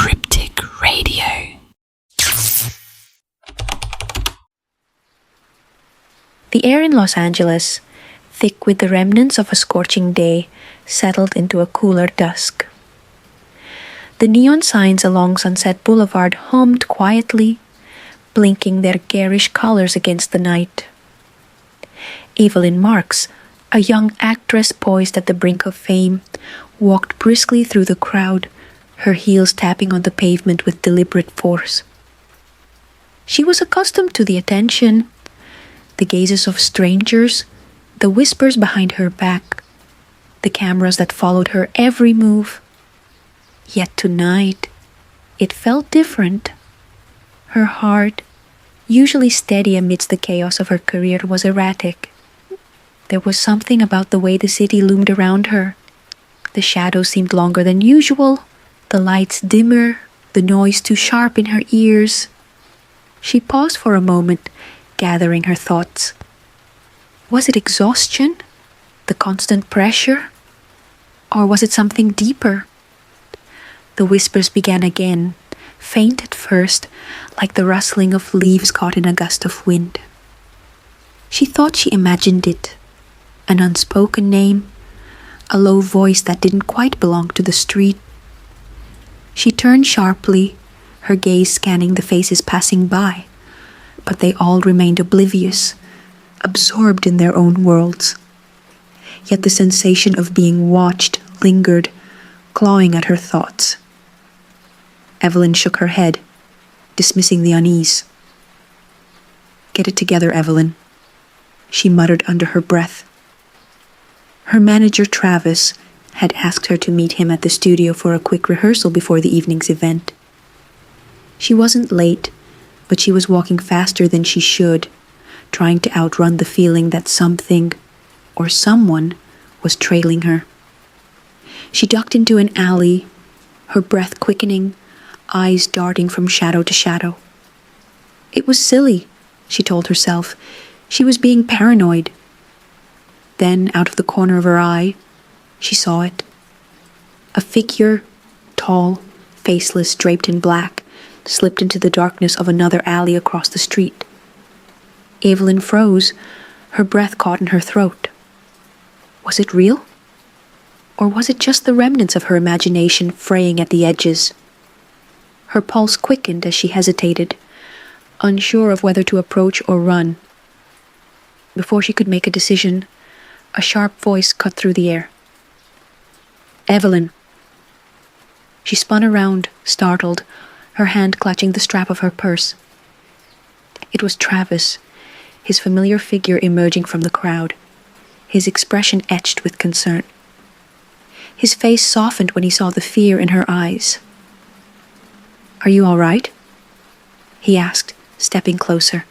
Cryptic Radio. The air in Los Angeles, thick with the remnants of a scorching day, settled into a cooler dusk. The neon signs along Sunset Boulevard hummed quietly, blinking their garish colors against the night. Evelyn Marks, a young actress poised at the brink of fame, walked briskly through the crowd, her heels tapping on the pavement with deliberate force. She was accustomed to the attention, the gazes of strangers, the whispers behind her back, the cameras that followed her every move. Yet tonight, it felt different. Her heart, usually steady amidst the chaos of her career, was erratic. There was something about the way the city loomed around her. The shadows seemed longer than usual, the lights dimmer, the noise too sharp in her ears. She paused for a moment, gathering her thoughts. Was it exhaustion? The constant pressure? Or was it something deeper? The whispers began again, faint at first, like the rustling of leaves caught in a gust of wind. She thought she imagined it. An unspoken name, a low voice that didn't quite belong to the street. She turned sharply, her gaze scanning the faces passing by, but they all remained oblivious, absorbed in their own worlds. Yet the sensation of being watched lingered, clawing at her thoughts. Evelyn shook her head, dismissing the unease. "Get it together, Evelyn," she muttered under her breath. Her manager, Travis, had asked her to meet him at the studio for a quick rehearsal before the evening's event. She wasn't late, but she was walking faster than she should, trying to outrun the feeling that something, or someone, was trailing her. She ducked into an alley, her breath quickening, eyes darting from shadow to shadow. It was silly, she told herself. She was being paranoid. Then, out of the corner of her eye, she saw it. A figure, tall, faceless, draped in black, slipped into the darkness of another alley across the street. Evelyn froze, her breath caught in her throat. Was it real? Or was it just the remnants of her imagination fraying at the edges? Her pulse quickened as she hesitated, unsure of whether to approach or run. Before she could make a decision, a sharp voice cut through the air. "Evelyn." She spun around, startled, her hand clutching the strap of her purse. It was Travis, his familiar figure emerging from the crowd, his expression etched with concern. His face softened when he saw the fear in her eyes. "Are you all right?" he asked, stepping closer.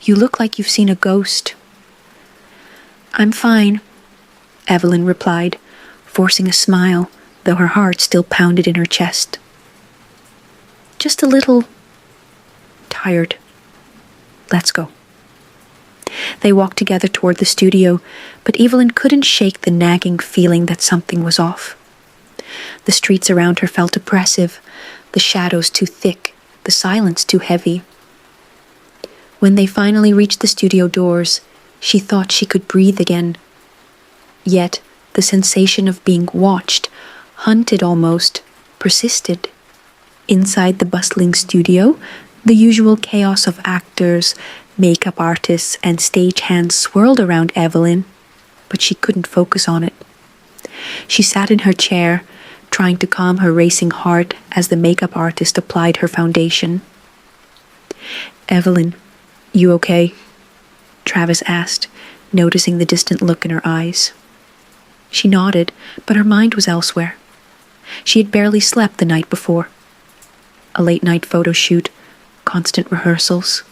"You look like you've seen a ghost." "I'm fine," Evelyn replied, forcing a smile, though her heart still pounded in her chest. "Just a little tired. Let's go." They walked together toward the studio, but Evelyn couldn't shake the nagging feeling that something was off. The streets around her felt oppressive, the shadows too thick, the silence too heavy. When they finally reached the studio doors, she thought she could breathe again. Yet the sensation of being watched, hunted almost, persisted. Inside the bustling studio, the usual chaos of actors, makeup artists, and stagehands swirled around Evelyn, but she couldn't focus on it. She sat in her chair, trying to calm her racing heart as the makeup artist applied her foundation. "Evelyn, you okay?" Travis asked, noticing the distant look in her eyes. She nodded, but her mind was elsewhere. She had barely slept the night before. A late-night photo shoot, constant rehearsals,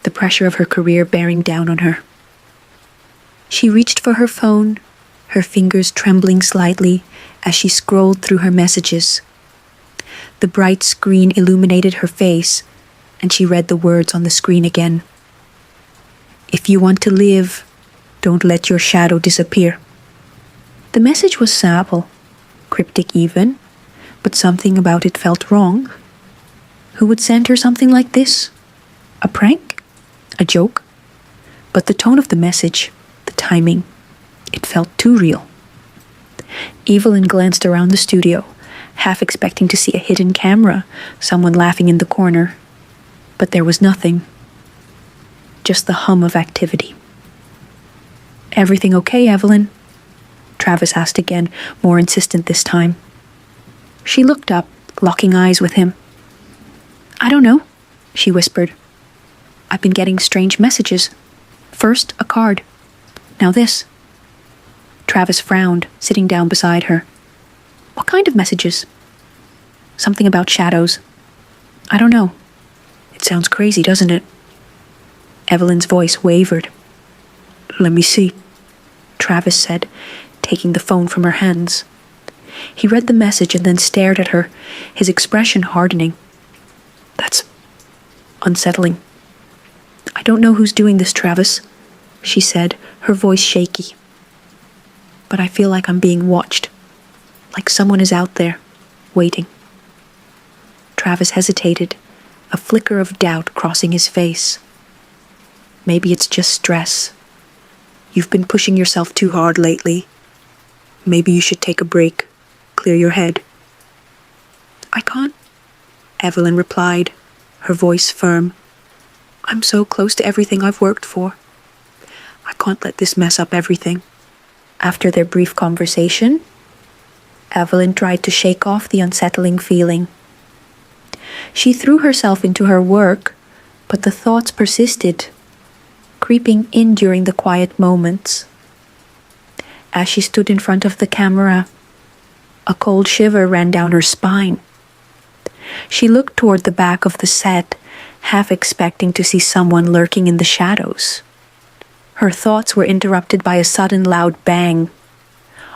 the pressure of her career bearing down on her. She reached for her phone, her fingers trembling slightly as she scrolled through her messages. The bright screen illuminated her face, and she read the words on the screen again. "If you want to live, don't let your shadow disappear." The message was simple, cryptic even, but something about it felt wrong. Who would send her something like this? A prank? A joke? But the tone of the message, the timing, it felt too real. Evelyn glanced around the studio, half expecting to see a hidden camera, someone laughing in the corner. But there was nothing. Just the hum of activity. "Everything okay, Evelyn?" Travis asked again, more insistent this time. She looked up, locking eyes with him. "I don't know," she whispered. "I've been getting strange messages. First, a card. Now this." Travis frowned, sitting down beside her. "What kind of messages?" "Something about shadows." "I don't know. It sounds crazy, doesn't it?" Evelyn's voice wavered. "Let me see," Travis said, taking the phone from her hands. He read the message and then stared at her, his expression hardening. "That's unsettling." "I don't know who's doing this, Travis," she said, her voice shaky. "But I feel like I'm being watched, like someone is out there, waiting." Travis hesitated, a flicker of doubt crossing his face. "Maybe it's just stress. You've been pushing yourself too hard lately. Maybe you should take a break, clear your head." "I can't," Evelyn replied, her voice firm. "I'm so close to everything I've worked for. I can't let this mess up everything." After their brief conversation, Evelyn tried to shake off the unsettling feeling. She threw herself into her work, but the thoughts persisted, creeping in during the quiet moments. As she stood in front of the camera, a cold shiver ran down her spine. She looked toward the back of the set, half expecting to see someone lurking in the shadows. Her thoughts were interrupted by a sudden loud bang.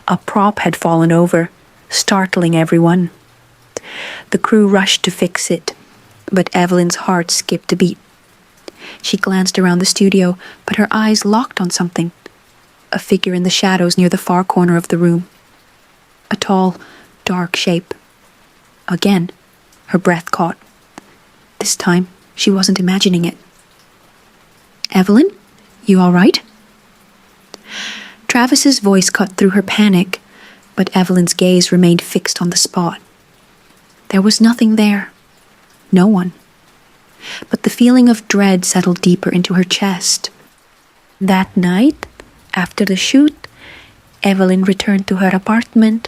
A prop had fallen over, startling everyone. The crew rushed to fix it, but Evelyn's heart skipped a beat. She glanced around the studio, but her eyes locked on something. A figure in the shadows near the far corner of the room. A tall, dark shape. Again, her breath caught. This time, she wasn't imagining it. "Evelyn, you all right?" Travis's voice cut through her panic, but Evelyn's gaze remained fixed on the spot. There was nothing there. No one. But the feeling of dread settled deeper into her chest. That night, after the shoot, Evelyn returned to her apartment,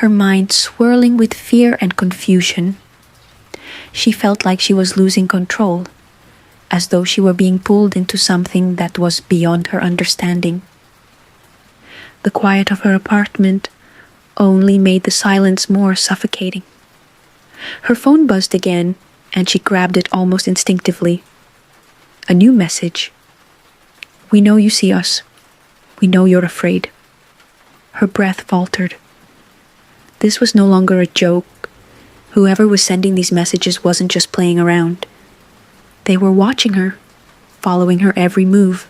her mind swirling with fear and confusion. She felt like she was losing control, as though she were being pulled into something that was beyond her understanding. The quiet of her apartment only made the silence more suffocating. Her phone buzzed again, and she grabbed it almost instinctively. A new message. "We know you see us. We know you're afraid." Her breath faltered. This was no longer a joke. Whoever was sending these messages wasn't just playing around. They were watching her, following her every move.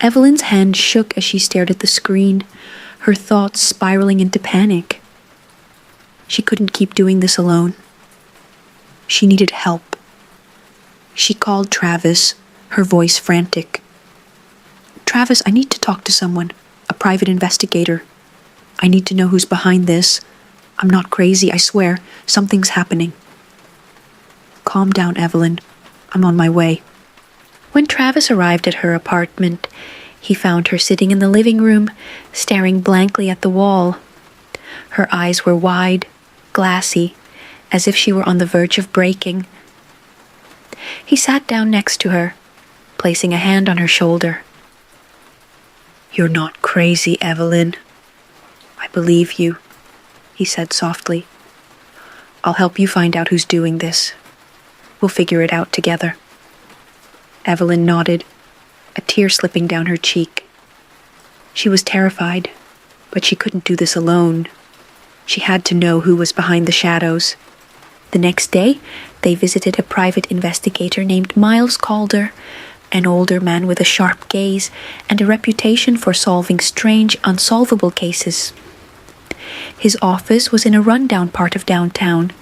Evelyn's hand shook as she stared at the screen, her thoughts spiraling into panic. She couldn't keep doing this alone. She needed help. She called Travis, her voice frantic. "Travis, I need to talk to someone, a private investigator. I need to know who's behind this. I'm not crazy, I swear. Something's happening." "Calm down, Evelyn. I'm on my way." When Travis arrived at her apartment, he found her sitting in the living room, staring blankly at the wall. Her eyes were wide, glassy, as if she were on the verge of breaking. He sat down next to her, placing a hand on her shoulder. "You're not crazy, Evelyn. I believe you," he said softly. "I'll help you find out who's doing this. We'll figure it out together." Evelyn nodded, a tear slipping down her cheek. She was terrified, but she couldn't do this alone. She had to know who was behind the shadows. The next day, they visited a private investigator named Miles Calder, an older man with a sharp gaze and a reputation for solving strange, unsolvable cases. His office was in a rundown part of downtown,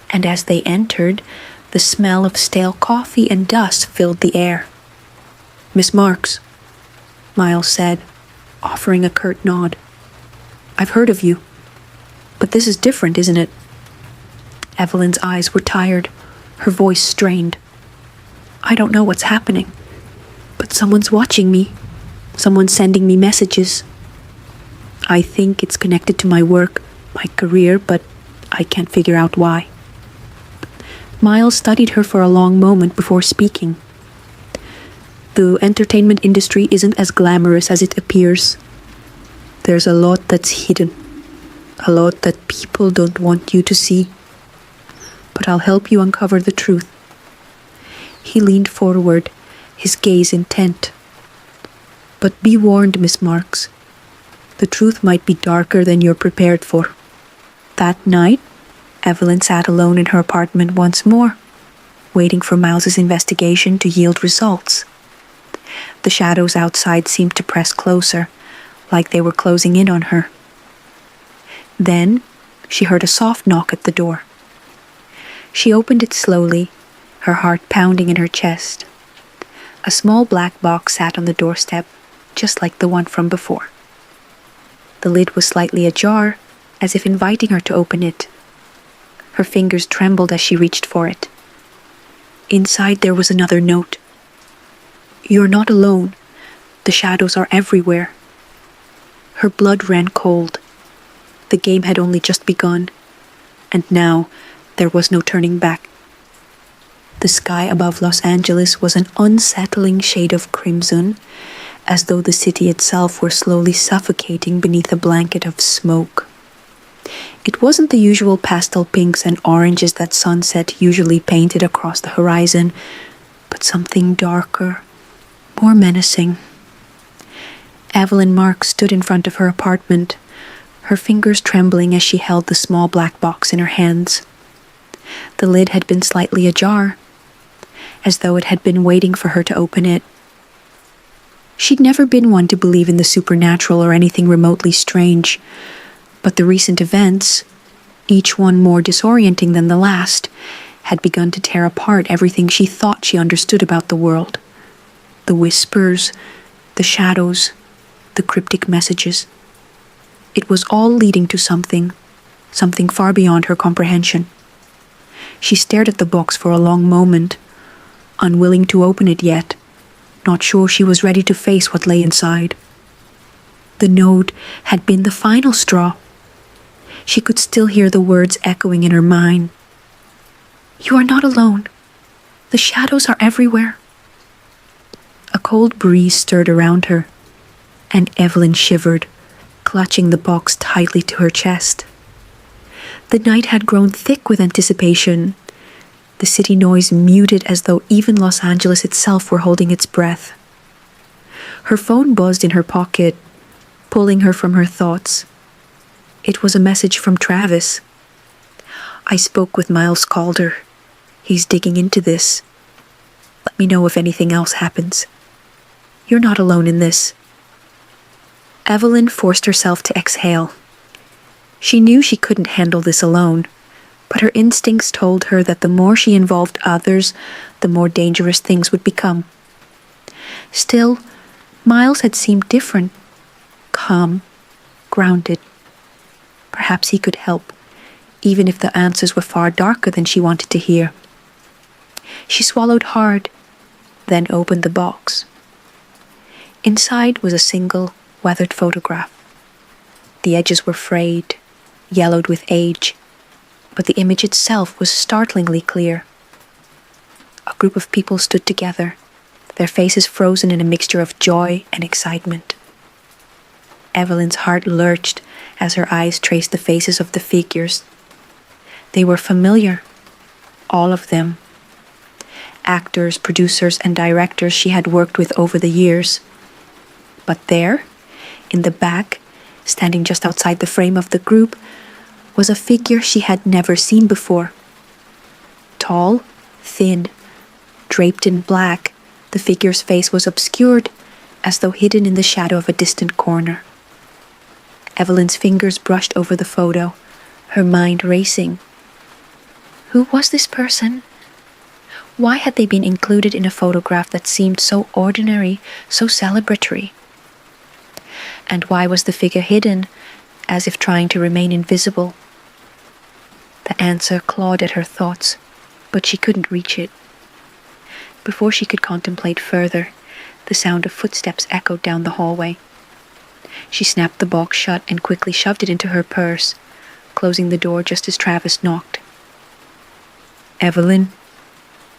and as they entered, the smell of stale coffee and dust filled the air. "Miss Marks," Miles said, offering a curt nod. "I've heard of you. But this is different, isn't it?" Evelyn's eyes were tired, her voice strained. "I don't know what's happening, but someone's watching me. Someone's sending me messages. I think it's connected to my work, my career, but I can't figure out why." Miles studied her for a long moment before speaking. "The entertainment industry isn't as glamorous as it appears. There's a lot that's hidden, a lot that people don't want you to see. But I'll help you uncover the truth." He leaned forward, his gaze intent. "But be warned, Miss Marks. The truth might be darker than you're prepared for." That night, Evelyn sat alone in her apartment once more, waiting for Miles's investigation to yield results. The shadows outside seemed to press closer, like they were closing in on her. Then she heard a soft knock at the door. She opened it slowly, her heart pounding in her chest. A small black box sat on the doorstep, just like the one from before. The lid was slightly ajar, as if inviting her to open it. Her fingers trembled as she reached for it. Inside there was another note. "You're not alone. The shadows are everywhere." Her blood ran cold. The game had only just begun, and now there was no turning back. The sky above Los Angeles was an unsettling shade of crimson, as though the city itself were slowly suffocating beneath a blanket of smoke. It wasn't the usual pastel pinks and oranges that sunset usually painted across the horizon, but something darker, more menacing. Evelyn Marks stood in front of her apartment, her fingers trembling as she held the small black box in her hands. The lid had been slightly ajar, as though it had been waiting for her to open it. She'd never been one to believe in the supernatural or anything remotely strange, but the recent events, each one more disorienting than the last, had begun to tear apart everything she thought she understood about the world. The whispers, the shadows, the cryptic messages. It was all leading to something far beyond her comprehension. She stared at the box for a long moment, unwilling to open it yet, not sure she was ready to face what lay inside. The note had been the final straw. She could still hear the words echoing in her mind. "You are not alone. The shadows are everywhere." A cold breeze stirred around her, and Evelyn shivered, clutching the box tightly to her chest. The night had grown thick with anticipation, the city noise muted as though even Los Angeles itself were holding its breath. Her phone buzzed in her pocket, pulling her from her thoughts. It was a message from Travis. "I spoke with Miles Calder. He's digging into this. Let me know if anything else happens. You're not alone in this." Evelyn forced herself to exhale. She knew she couldn't handle this alone, but her instincts told her that the more she involved others, the more dangerous things would become. Still, Miles had seemed different, calm, grounded. Perhaps he could help, even if the answers were far darker than she wanted to hear. She swallowed hard, then opened the box. Inside was a single, weathered photograph. The edges were frayed, yellowed with age, but the image itself was startlingly clear. A group of people stood together, their faces frozen in a mixture of joy and excitement. Evelyn's heart lurched as her eyes traced the faces of the figures. They were familiar, all of them. Actors, producers, and directors she had worked with over the years. But there, in the back, standing just outside the frame of the group, was a figure she had never seen before. Tall, thin, draped in black, the figure's face was obscured, as though hidden in the shadow of a distant corner. Evelyn's fingers brushed over the photo, her mind racing. Who was this person? Why had they been included in a photograph that seemed so ordinary, so celebratory? And why was the figure hidden, as if trying to remain invisible? The answer clawed at her thoughts, but she couldn't reach it. Before she could contemplate further, the sound of footsteps echoed down the hallway. She snapped the box shut and quickly shoved it into her purse, closing the door just as Travis knocked. "Evelyn,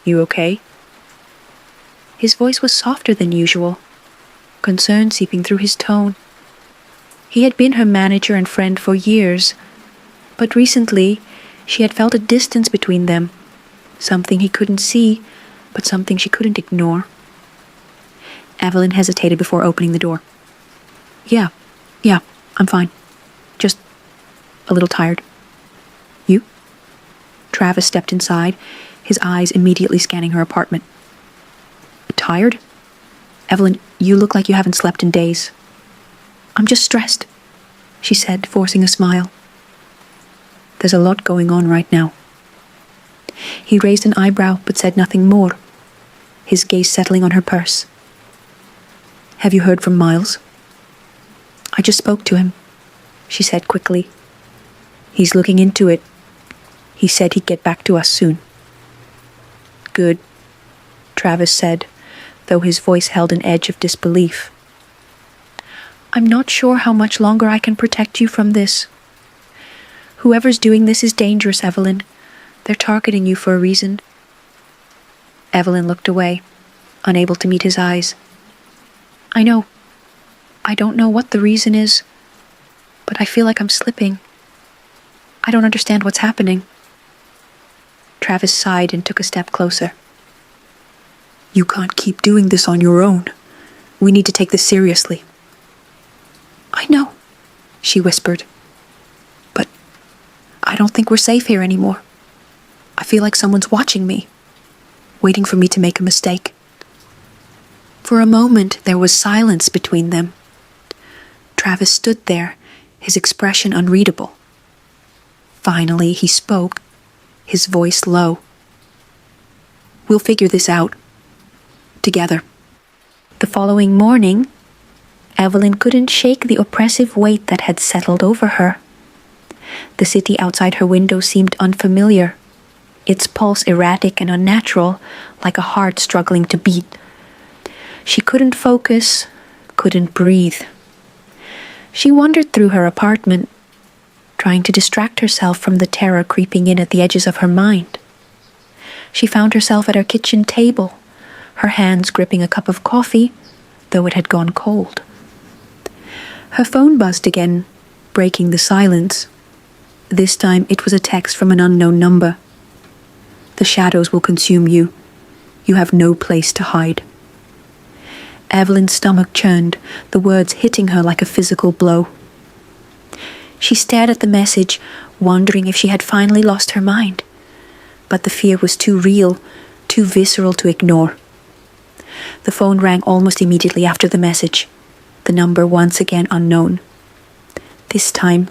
you okay?" His voice was softer than usual, concern seeping through his tone. He had been her manager and friend for years, but recently she had felt a distance between them, something he couldn't see, but something she couldn't ignore. Evelyn hesitated before opening the door. Yeah, I'm fine. Just a little tired. You?" Travis stepped inside, his eyes immediately scanning her apartment. "Tired? Evelyn, you look like you haven't slept in days." "I'm just stressed," she said, forcing a smile. "There's a lot going on right now." He raised an eyebrow but said nothing more, his gaze settling on her purse. "Have you heard from Miles?" "I just spoke to him," she said quickly. "He's looking into it. He said he'd get back to us soon." "Good," Travis said, though his voice held an edge of disbelief. "I'm not sure how much longer I can protect you from this. Whoever's doing this is dangerous, Evelyn. They're targeting you for a reason." Evelyn looked away, unable to meet his eyes. "I know. I don't know what the reason is, but I feel like I'm slipping. I don't understand what's happening." Travis sighed and took a step closer. "You can't keep doing this on your own. We need to take this seriously." "I know," she whispered. "But I don't think we're safe here anymore. I feel like someone's watching me, waiting for me to make a mistake." For a moment there was silence between them. Travis stood there, his expression unreadable. Finally he spoke, his voice low. "We'll figure this out. Together." The following morning, Evelyn couldn't shake the oppressive weight that had settled over her. The city outside her window seemed unfamiliar, its pulse erratic and unnatural, like a heart struggling to beat. She couldn't focus, couldn't breathe. She wandered through her apartment, trying to distract herself from the terror creeping in at the edges of her mind. She found herself at her kitchen table, her hands gripping a cup of coffee, though it had gone cold. Her phone buzzed again, breaking the silence. This time it was a text from an unknown number. "The shadows will consume you. You have no place to hide." Evelyn's stomach churned, the words hitting her like a physical blow. She stared at the message, wondering if she had finally lost her mind. But the fear was too real, too visceral to ignore. The phone rang almost immediately after the message, the number once again unknown. This time,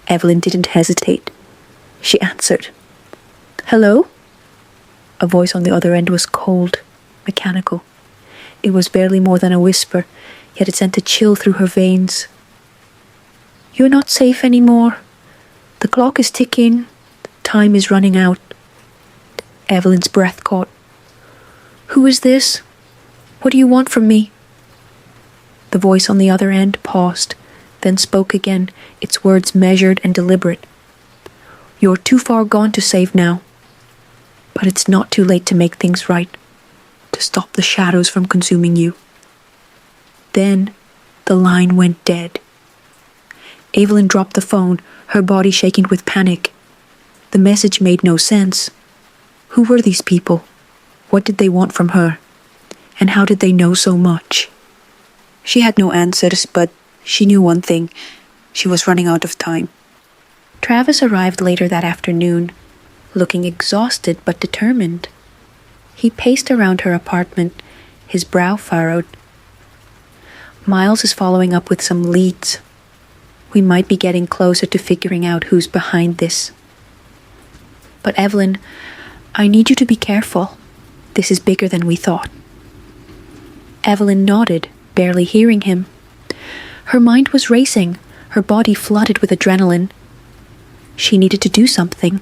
Evelyn didn't hesitate. She answered. "Hello?" A voice on the other end was cold, mechanical. It was barely more than a whisper, yet it sent a chill through her veins. "You're not safe anymore. The clock is ticking. Time is running out." Evelyn's breath caught. "Who is this? What do you want from me?" The voice on the other end paused, then spoke again, its words measured and deliberate. "You're too far gone to save now. But it's not too late to make things right, to stop the shadows from consuming you." Then the line went dead. Evelyn dropped the phone, her body shaking with panic. The message made no sense. Who were these people? What did they want from her? And how did they know so much? She had no answers, but she knew one thing. She was running out of time. Travis arrived later that afternoon, looking exhausted but determined. He paced around her apartment, his brow furrowed. "Miles is following up with some leads. We might be getting closer to figuring out who's behind this. But Evelyn, I need you to be careful. This is bigger than we thought. Evelyn nodded, barely hearing him. Her mind was racing, her body flooded with adrenaline. She needed to do something,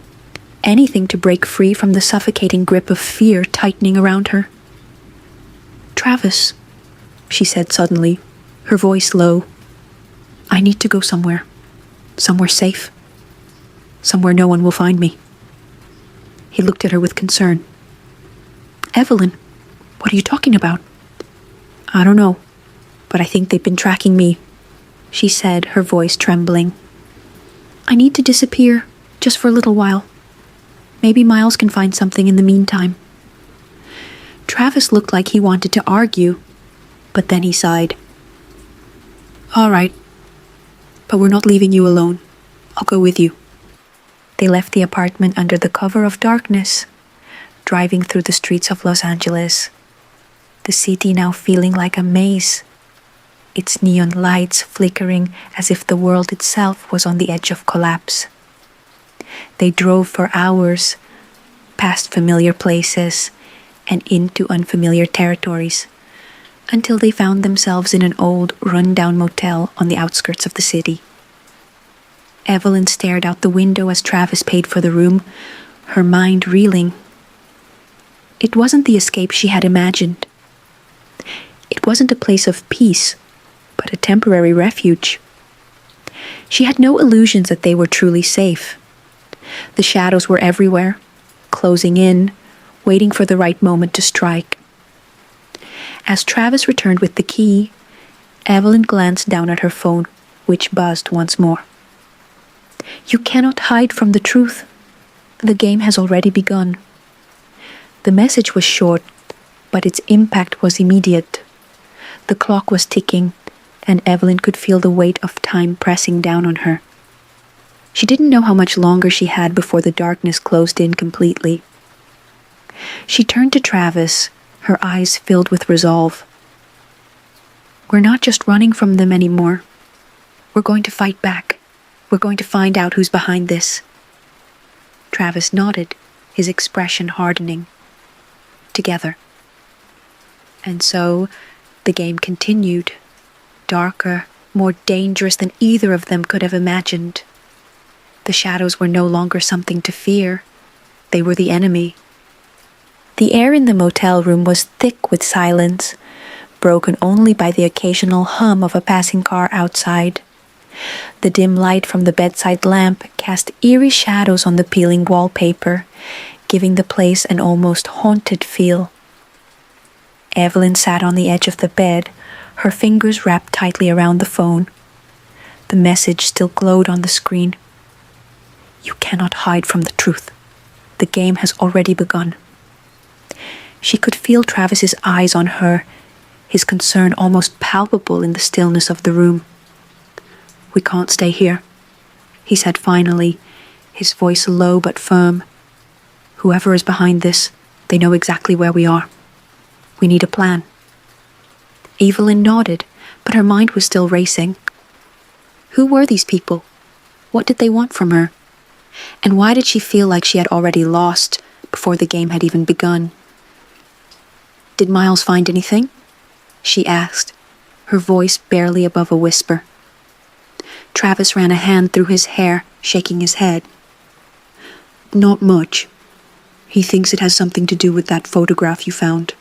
anything to break free from the suffocating grip of fear tightening around her. Travis, she said suddenly, her voice low. I need to go somewhere. Somewhere safe. Somewhere no one will find me. He looked at her with concern. Evelyn, what are you talking about? I don't know, but I think they've been tracking me, she said, her voice trembling. I need to disappear, just for a little while. Maybe Miles can find something in the meantime. Travis looked like he wanted to argue, but then he sighed. All right, but we're not leaving you alone. I'll go with you. They left the apartment under the cover of darkness, driving through the streets of Los Angeles, the city now feeling like a maze, its neon lights flickering as if the world itself was on the edge of collapse. They drove for hours, past familiar places and into unfamiliar territories, until they found themselves in an old, run-down motel on the outskirts of the city. Evelyn stared out the window as Travis paid for the room, her mind reeling. It wasn't the escape she had imagined. It wasn't a place of peace, but a temporary refuge. She had no illusions that they were truly safe. The shadows were everywhere, closing in, waiting for the right moment to strike. As Travis returned with the key, Evelyn glanced down at her phone, which buzzed once more. You cannot hide from the truth. The game has already begun. The message was short, but its impact was immediate. The clock was ticking, and Evelyn could feel the weight of time pressing down on her. She didn't know how much longer she had before the darkness closed in completely. She turned to Travis, her eyes filled with resolve. We're not just running from them anymore. We're going to fight back. We're going to find out who's behind this. Travis nodded, his expression hardening. Together. And so, the game continued, darker, more dangerous than either of them could have imagined. The shadows were no longer something to fear. They were the enemy. The air in the motel room was thick with silence, broken only by the occasional hum of a passing car outside. The dim light from the bedside lamp cast eerie shadows on the peeling wallpaper, giving the place an almost haunted feel. Evelyn sat on the edge of the bed, her fingers wrapped tightly around the phone. The message still glowed on the screen. You cannot hide from the truth. The game has already begun. She could feel Travis's eyes on her, his concern almost palpable in the stillness of the room. We can't stay here, he said finally, his voice low but firm. Whoever is behind this, they know exactly where we are. We need a plan. Evelyn nodded, but her mind was still racing. Who were these people? What did they want from her? And why did she feel like she had already lost before the game had even begun? Did Miles find anything? She asked, her voice barely above a whisper. Travis ran a hand through his hair, shaking his head. Not much. He thinks it has something to do with that photograph you found.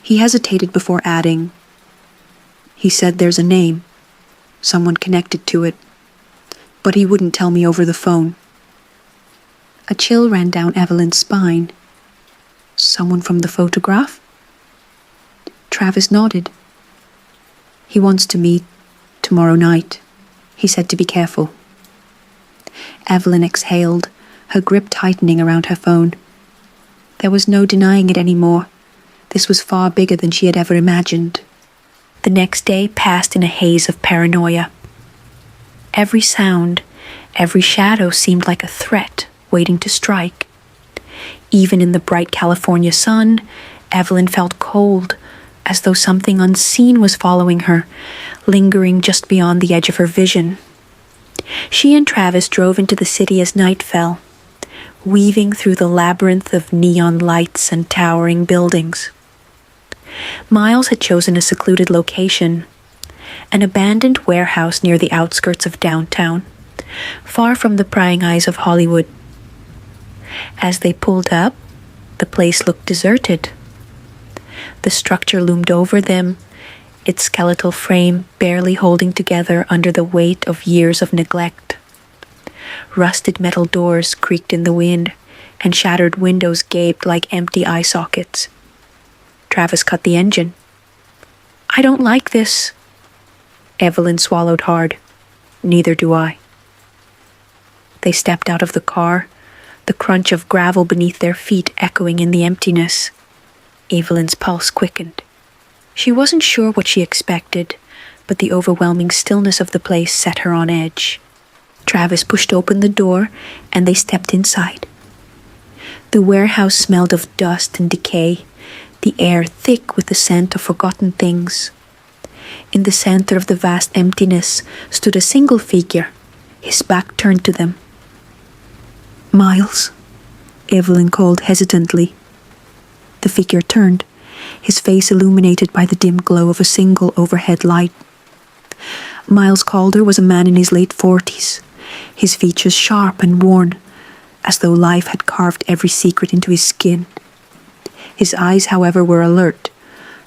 He hesitated before adding, he said there's a name, someone connected to it, but he wouldn't tell me over the phone. A chill ran down Evelyn's spine. Someone from the photograph? Travis nodded. He wants to meet tomorrow night, he said to be careful. Evelyn exhaled, her grip tightening around her phone. There was no denying it anymore. This was far bigger than she had ever imagined. The next day passed in a haze of paranoia. Every sound, every shadow seemed like a threat waiting to strike. Even in the bright California sun, Evelyn felt cold, as though something unseen was following her, lingering just beyond the edge of her vision. She and Travis drove into the city as night fell, weaving through the labyrinth of neon lights and towering buildings. Miles had chosen a secluded location, an abandoned warehouse near the outskirts of downtown, far from the prying eyes of Hollywood. As they pulled up, the place looked deserted. The structure loomed over them, its skeletal frame barely holding together under the weight of years of neglect. Rusted metal doors creaked in the wind, and shattered windows gaped like empty eye sockets. Travis cut the engine. "I don't like this." Evelyn swallowed hard. "Neither do I." They stepped out of the car, the crunch of gravel beneath their feet echoing in the emptiness. Evelyn's pulse quickened. She wasn't sure what she expected, but the overwhelming stillness of the place set her on edge. Travis pushed open the door, and they stepped inside. The warehouse smelled of dust and decay, the air thick with the scent of forgotten things. In the center of the vast emptiness stood a single figure, his back turned to them. "Miles," Evelyn called hesitantly. The figure turned, his face illuminated by the dim glow of a single overhead light. Miles Calder was a man in his late 40s, his features sharp and worn, as though life had carved every secret into his skin. His eyes, however, were alert,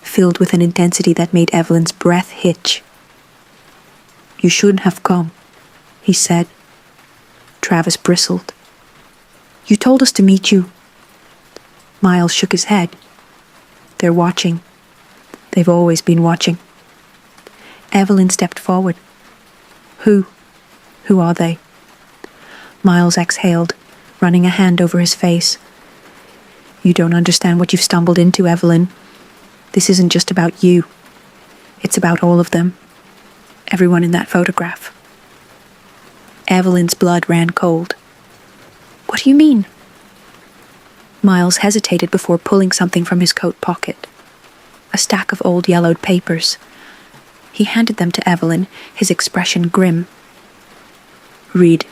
filled with an intensity that made Evelyn's breath hitch. "You shouldn't have come," he said. Travis bristled. "You told us to meet you." Miles shook his head. "They're watching. They've always been watching." Evelyn stepped forward. Who are they?" Miles exhaled, running a hand over his face. "You don't understand what you've stumbled into, Evelyn. This isn't just about you. It's about all of them. Everyone in that photograph." Evelyn's blood ran cold. "What do you mean?" Miles hesitated before pulling something from his coat pocket. A stack of old yellowed papers. He handed them to Evelyn, his expression grim. "Read."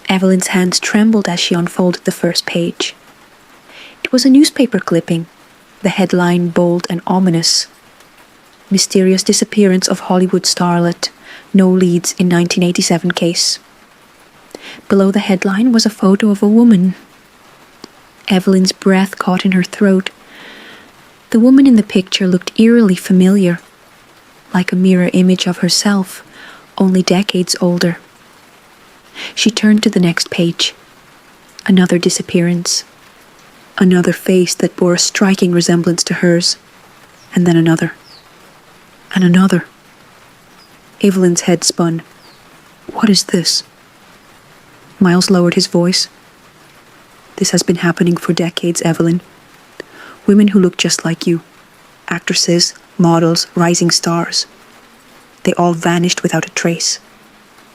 Evelyn's hands trembled as she unfolded the first page. It was a newspaper clipping, the headline bold and ominous. "Mysterious disappearance of Hollywood starlet. No leads in 1987 case." Below the headline was a photo of a woman. Evelyn's breath caught in her throat. The woman in the picture looked eerily familiar, like a mirror image of herself, only decades older. She turned to the next page. Another disappearance. Another face that bore a striking resemblance to hers. And then another. And another. Evelyn's head spun. "What is this?" Miles lowered his voice. "This has been happening for decades, Evelyn. Women who look just like you. Actresses, models, rising stars. They all vanished without a trace.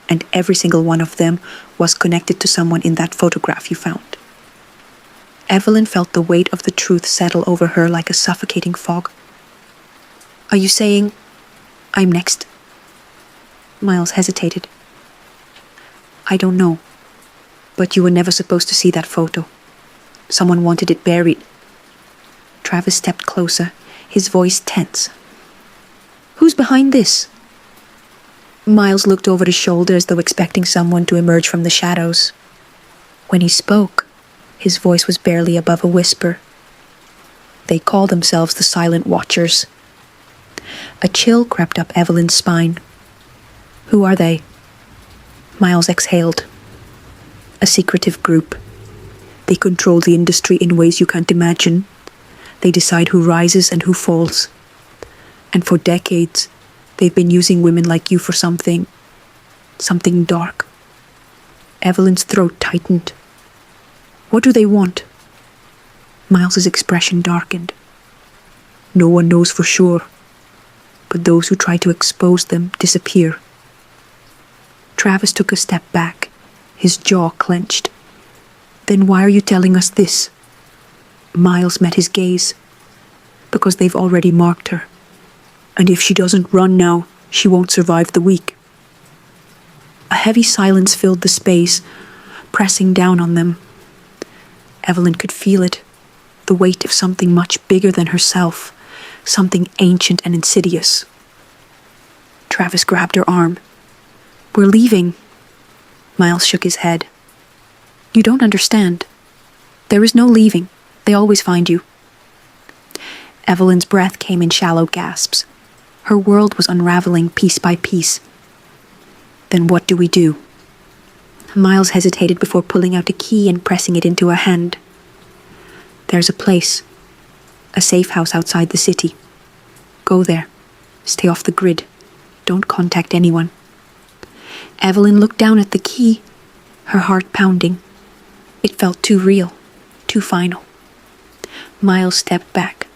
And every single one of them was connected to someone in that photograph you found." Evelyn felt the weight of the truth settle over her like a suffocating fog. "Are you saying I'm next?" Miles hesitated. "I don't know. But you were never supposed to see that photo. Someone wanted it buried." Travis stepped closer, his voice tense. "Who's behind this?" Miles looked over his shoulder as though expecting someone to emerge from the shadows. When he spoke, his voice was barely above a whisper. "They call themselves the Silent Watchers." A chill crept up Evelyn's spine. "Who are they?" Miles exhaled. "A secretive group. They control the industry in ways you can't imagine. They decide who rises and who falls. And for decades, they've been using women like you for something dark." Evelyn's throat tightened. "What do they want?" Miles's expression darkened. "No one knows for sure, but those who try to expose them disappear." Travis took a step back, his jaw clenched. "Then why are you telling us this?" Miles met his gaze. because they've already marked her. And if she doesn't run now, she won't survive the week. A heavy silence filled the space, pressing down on them. Evelyn could feel it, the weight of something much bigger than herself, something ancient and insidious. Travis grabbed her arm. "We're leaving." Miles shook his head. "You don't understand. There is no leaving. They always find you." Evelyn's breath came in shallow gasps. Her world was unraveling piece by piece. "Then what do we do?" Miles hesitated before pulling out a key and pressing it into her hand. "There's a place. A safe house outside the city. Go there. Stay off the grid. Don't contact anyone." Evelyn looked down at the key, her heart pounding. It felt too real, too final. Miles stepped back.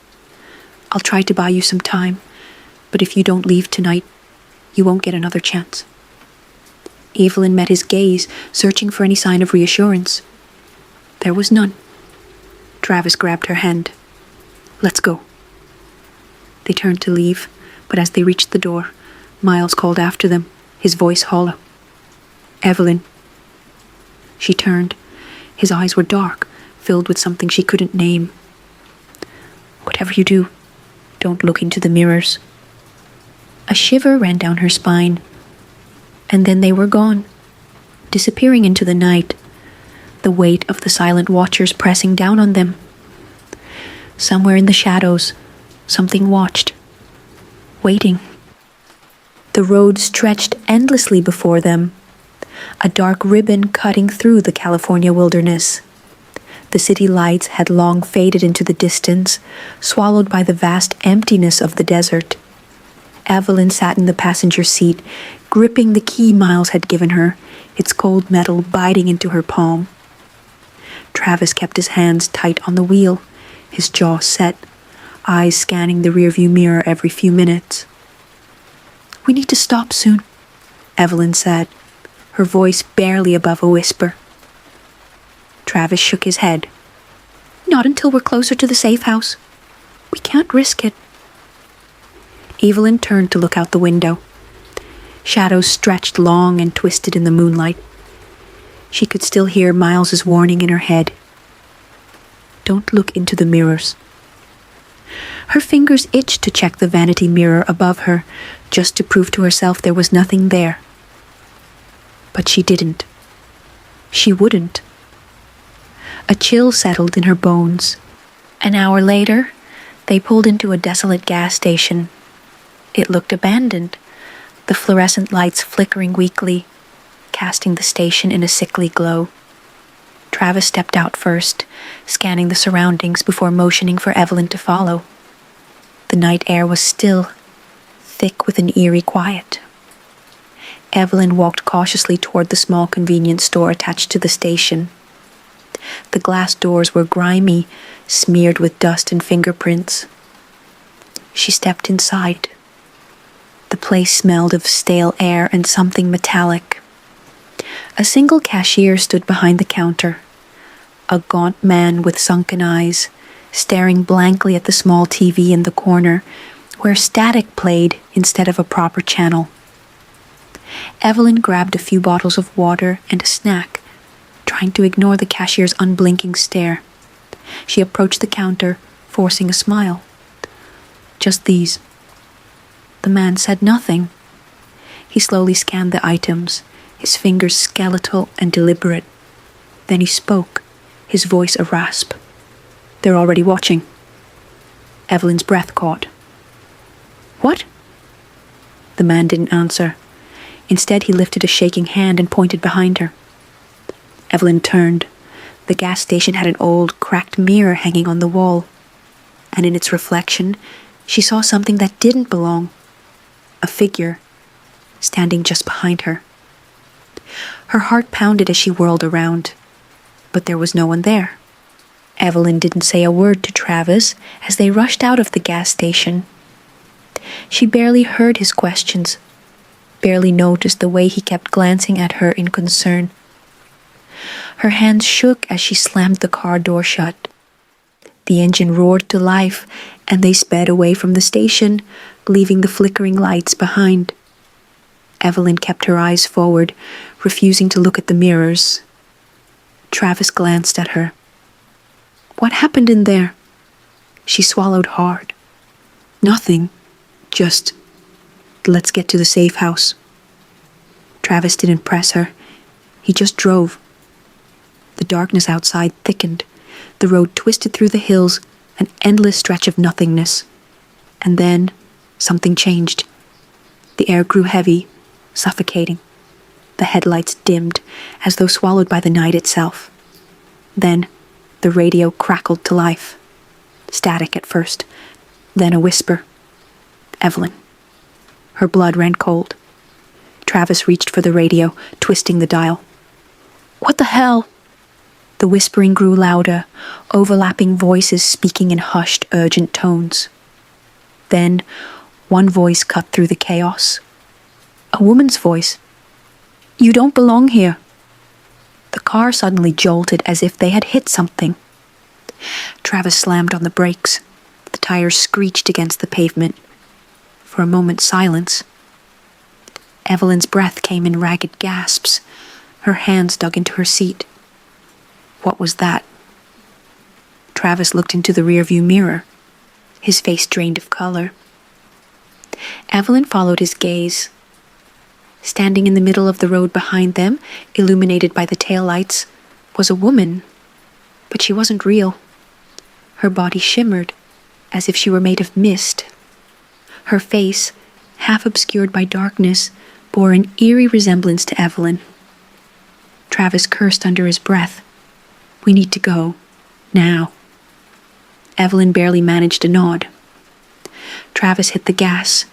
"I'll try to buy you some time, but if you don't leave tonight, you won't get another chance." Evelyn met his gaze, searching for any sign of reassurance. There was none. Travis grabbed her hand. "Let's go." They turned to leave, but as they reached the door, Miles called after them, his voice hollow. "Evelyn." She turned. His eyes were dark, filled with something she couldn't name. "Whatever you do, don't look into the mirrors." A shiver ran down her spine. And then they were gone, disappearing into the night, the weight of the silent watchers pressing down on them. Somewhere in the shadows, something watched, waiting. The road stretched endlessly before them, a dark ribbon cutting through the California wilderness. The city lights had long faded into the distance, swallowed by the vast emptiness of the desert. Evelyn sat in the passenger seat, gripping the key Miles had given her, its cold metal biting into her palm. Travis kept his hands tight on the wheel, his jaw set, eyes scanning the rearview mirror every few minutes. "We need to stop soon," Evelyn said, her voice barely above a whisper. Travis shook his head. "Not until we're closer to the safe house. We can't risk it." Evelyn turned to look out the window. Shadows stretched long and twisted in the moonlight. She could still hear Miles's warning in her head. "Don't look into the mirrors." Her fingers itched to check the vanity mirror above her, just to prove to herself there was nothing there. But she didn't. She wouldn't. A chill settled in her bones. An hour later, they pulled into a desolate gas station. It looked abandoned, the fluorescent lights flickering weakly, casting the station in a sickly glow. Travis stepped out first, scanning the surroundings before motioning for Evelyn to follow. The night air was still, thick with an eerie quiet. Evelyn walked cautiously toward the small convenience store attached to the station. The glass doors were grimy, smeared with dust and fingerprints. She stepped inside. The place smelled of stale air and something metallic. A single cashier stood behind the counter, a gaunt man with sunken eyes, staring blankly at the small TV in the corner, where static played instead of a proper channel. Evelyn grabbed a few bottles of water and a snack, trying to ignore the cashier's unblinking stare. She approached the counter, forcing a smile. "Just these." The man said nothing. He slowly scanned the items, his fingers skeletal and deliberate. Then he spoke, his voice a rasp. "They're already watching." Evelyn's breath caught. "What?" The man didn't answer. Instead, he lifted a shaking hand and pointed behind her. Evelyn turned. The gas station had an old, cracked mirror hanging on the wall, and in its reflection, she saw something that didn't belong. A figure, standing just behind her. Her heart pounded as she whirled around, but there was no one there. Evelyn didn't say a word to Travis as they rushed out of the gas station. She barely heard his questions, barely noticed the way he kept glancing at her in concern. Her hands shook as she slammed the car door shut. The engine roared to life, and they sped away from the station, leaving the flickering lights behind. Evelyn kept her eyes forward, refusing to look at the mirrors. Travis glanced at her. What happened in there? She swallowed hard. Nothing. Just, let's get to the safe house. Travis didn't press her. He just drove. The darkness outside thickened. The road twisted through the hills, an endless stretch of nothingness. And then something changed. The air grew heavy, suffocating. The headlights dimmed, as though swallowed by the night itself. Then the radio crackled to life. Static at first, then a whisper. Evelyn. Her blood ran cold. Travis reached for the radio, twisting the dial. What the hell? The whispering grew louder, overlapping voices speaking in hushed, urgent tones. Then, one voice cut through the chaos. A woman's voice. You don't belong here. The car suddenly jolted as if they had hit something. Travis slammed on the brakes. The tires screeched against the pavement. For a moment, silence. Evelyn's breath came in ragged gasps. Her hands dug into her seat. What was that? Travis looked into the rearview mirror, his face drained of color. Evelyn followed his gaze. Standing in the middle of the road behind them, illuminated by the taillights, was a woman. But she wasn't real. Her body shimmered, as if she were made of mist. Her face, half obscured by darkness, bore an eerie resemblance to Evelyn. Travis cursed under his breath. We need to go. Now. Evelyn barely managed a nod. Travis hit the gas.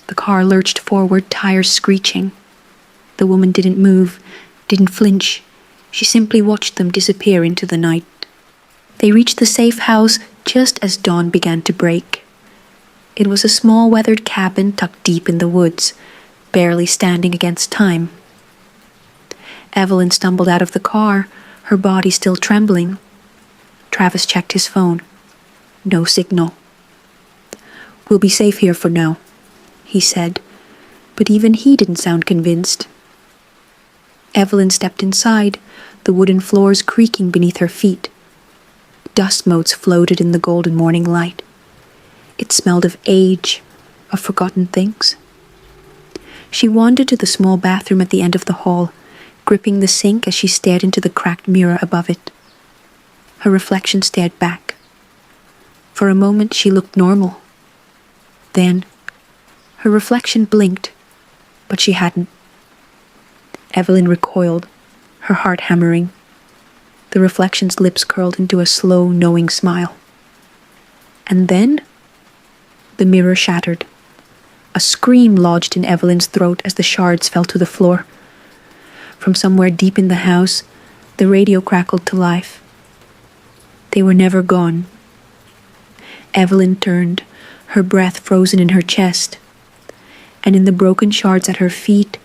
The car lurched forward, tires screeching. The woman didn't move, didn't flinch. She simply watched them disappear into the night. They reached the safe house just as dawn began to break. It was a small weathered cabin tucked deep in the woods, barely standing against time. Evelyn stumbled out of the car, her body still trembling. Travis checked his phone. No signal. We'll be safe here for now, he said, but even he didn't sound convinced. Evelyn stepped inside, the wooden floors creaking beneath her feet. Dust motes floated in the golden morning light. It smelled of age, of forgotten things. She wandered to the small bathroom at the end of the hall, gripping the sink as she stared into the cracked mirror above it. Her reflection stared back. For a moment she looked normal. Then, her reflection blinked, but she hadn't. Evelyn recoiled, her heart hammering. The reflection's lips curled into a slow, knowing smile. And then, the mirror shattered. A scream lodged in Evelyn's throat as the shards fell to the floor. From somewhere deep in the house, the radio crackled to life. They were never gone. Evelyn turned, her breath frozen in her chest. And in the broken shards at her feet,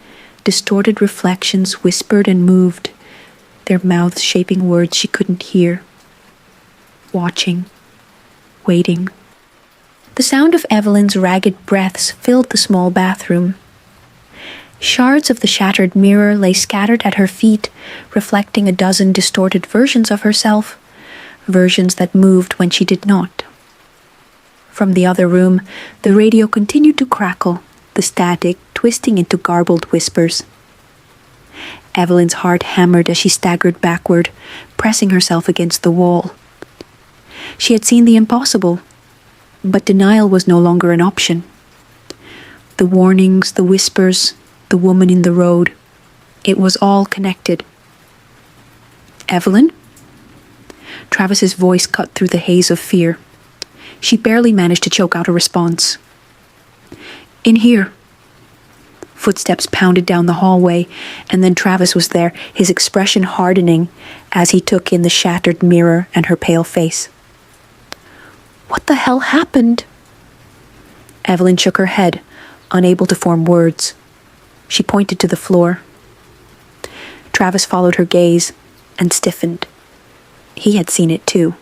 distorted reflections whispered and moved, their mouths shaping words she couldn't hear. Watching, waiting. The sound of Evelyn's ragged breaths filled the small bathroom. Shards of the shattered mirror lay scattered at her feet, reflecting a dozen distorted versions of herself, versions that moved when she did not. From the other room, the radio continued to crackle, the static twisting into garbled whispers. Evelyn's heart hammered as she staggered backward, pressing herself against the wall. She had seen the impossible, but denial was no longer an option. The warnings, the whispers, the woman in the road, it was all connected. Evelyn? Travis's voice cut through the haze of fear. She barely managed to choke out a response. In here. Footsteps pounded down the hallway, and then Travis was there, his expression hardening as he took in the shattered mirror and her pale face. What the hell happened? Evelyn shook her head, unable to form words. She pointed to the floor. Travis followed her gaze and stiffened. He had seen it too.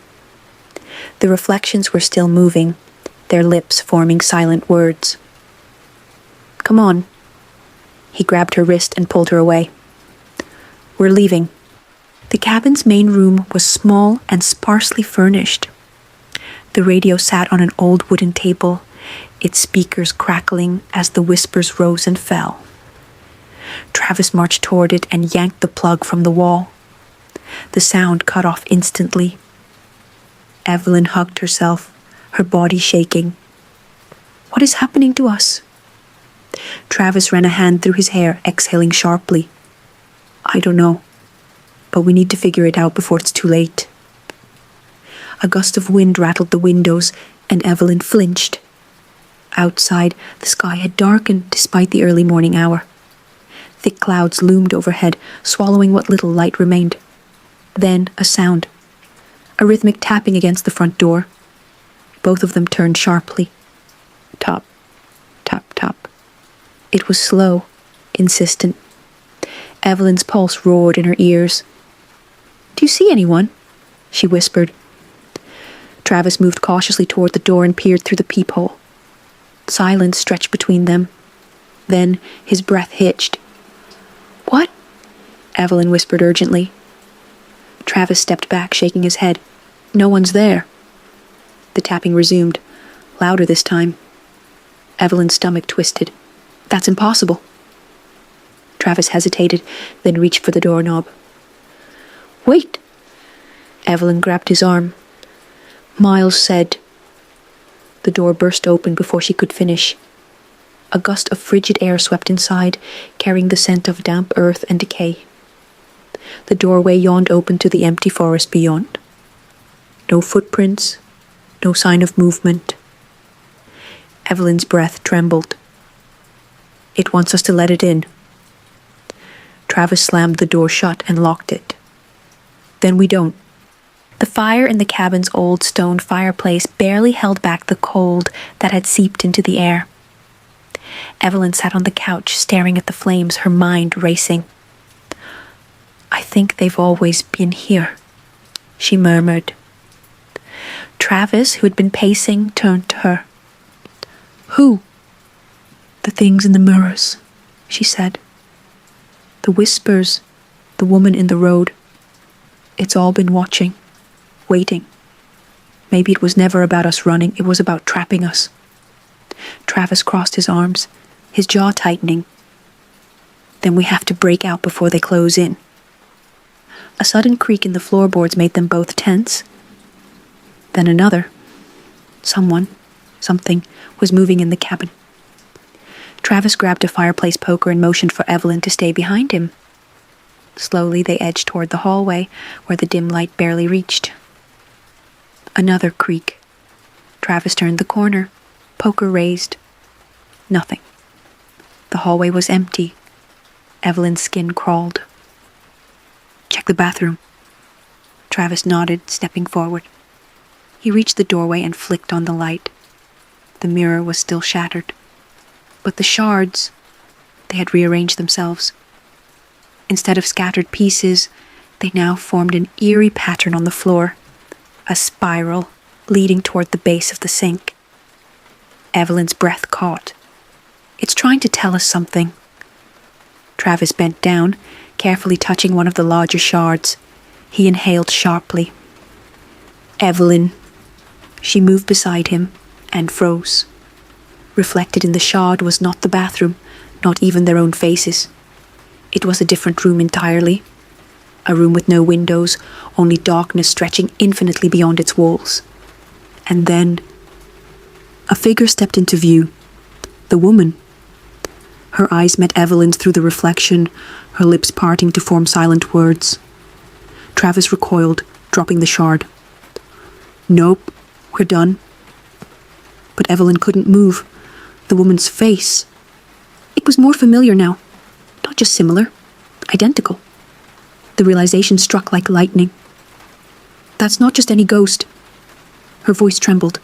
The reflections were still moving, their lips forming silent words. "Come on." He grabbed her wrist and pulled her away. "We're leaving." The cabin's main room was small and sparsely furnished. The radio sat on an old wooden table, its speakers crackling as the whispers rose and fell. Travis marched toward it and yanked the plug from the wall. The sound cut off instantly. Evelyn hugged herself, her body shaking. "What is happening to us?" Travis ran a hand through his hair, exhaling sharply. "I don't know, but we need to figure it out before it's too late." A gust of wind rattled the windows, and Evelyn flinched. Outside, the sky had darkened despite the early morning hour. Thick clouds loomed overhead, swallowing what little light remained. Then a sound. A rhythmic tapping against the front door. Both of them turned sharply. Tap, tap, tap. It was slow, insistent. Evelyn's pulse roared in her ears. "Do you see anyone?" she whispered. Travis moved cautiously toward the door and peered through the peephole. Silence stretched between them. Then his breath hitched. "What?" Evelyn whispered urgently. Travis stepped back, shaking his head. "No one's there." The tapping resumed, louder this time. Evelyn's stomach twisted. "That's impossible." Travis hesitated, then reached for the doorknob. "Wait!" Evelyn grabbed his arm. Miles said. The door burst open before she could finish. A gust of frigid air swept inside, carrying the scent of damp earth and decay. The doorway yawned open to the empty forest beyond. No footprints, no sign of movement. Evelyn's breath trembled. "It wants us to let it in." Travis slammed the door shut and locked it. "Then we don't." The fire in the cabin's old stone fireplace barely held back the cold that had seeped into the air. Evelyn sat on the couch, staring at the flames, her mind racing. "I think they've always been here," she murmured. Travis, who had been pacing, turned to her. "Who?" "The things in the mirrors," she said. "The whispers, the woman in the road. It's all been watching, waiting. Maybe it was never about us running, it was about trapping us." Travis crossed his arms, his jaw tightening. "Then we have to break out before they close in." A sudden creak in the floorboards made them both tense. Then another. Something was moving in the cabin. Travis grabbed a fireplace poker and motioned for Evelyn to stay behind him. Slowly they edged toward the hallway, where the dim light barely reached. Another creak. Travis turned the corner, poker raised. Nothing. The hallway was empty. Evelyn's skin crawled. "Check the bathroom." Travis nodded, stepping forward. He reached the doorway and flicked on the light. The mirror was still shattered. But the shards, they had rearranged themselves. Instead of scattered pieces, they now formed an eerie pattern on the floor, a spiral leading toward the base of the sink. Evelyn's breath caught. "It's trying to tell us something." Travis bent down, carefully touching one of the larger shards. He inhaled sharply. "Evelyn." She moved beside him and froze. Reflected in the shard was not the bathroom, not even their own faces. It was a different room entirely. A room with no windows, only darkness stretching infinitely beyond its walls. And then a figure stepped into view. The woman. Her eyes met Evelyn's through the reflection, her lips parting to form silent words. Travis recoiled, dropping the shard. "Nope, we're done." But Evelyn couldn't move. The woman's face. It was more familiar now. Not just similar. Identical. The realization struck like lightning. "That's not just any ghost." Her voice trembled.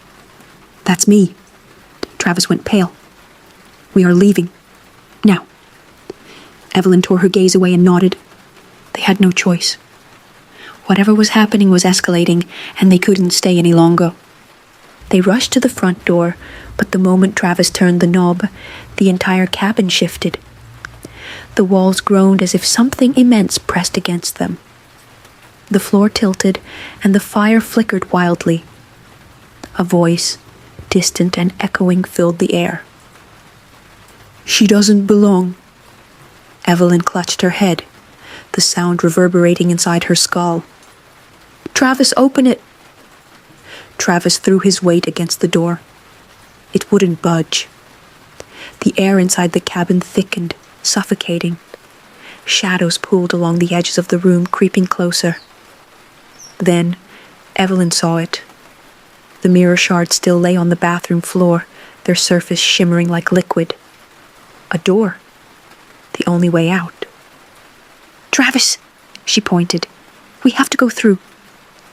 "That's me." Travis went pale. "We are leaving. Now." Evelyn tore her gaze away and nodded. They had no choice. Whatever was happening was escalating, and they couldn't stay any longer. They rushed to the front door, but the moment Travis turned the knob, the entire cabin shifted. The walls groaned as if something immense pressed against them. The floor tilted, and the fire flickered wildly. A voice, distant and echoing, filled the air. "She doesn't belong." Evelyn clutched her head, the sound reverberating inside her skull. "Travis, open it!" Travis threw his weight against the door. It wouldn't budge. The air inside the cabin thickened, suffocating. Shadows pulled along the edges of the room, creeping closer. Then, Evelyn saw it. The mirror shards still lay on the bathroom floor, their surface shimmering like liquid. A door. The only way out. "Travis!" she pointed. "We have to go through."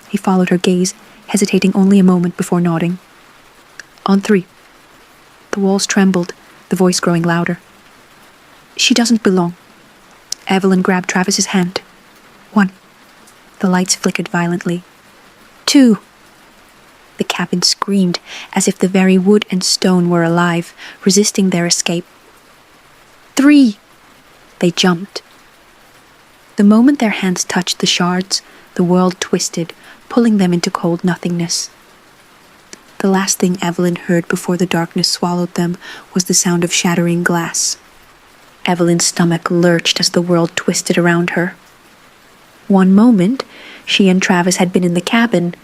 He followed her gaze, hesitating only a moment before nodding. "On 3. The walls trembled, the voice growing louder. "She doesn't belong." Evelyn grabbed Travis's hand. 1. The lights flickered violently. 2. The cabin screamed as if the very wood and stone were alive, resisting their escape. 3. They jumped. The moment their hands touched the shards, the world twisted, pulling them into cold nothingness. The last thing Evelyn heard before the darkness swallowed them was the sound of shattering glass. Evelyn's stomach lurched as the world twisted around her. One moment, she and Travis had been in the cabin,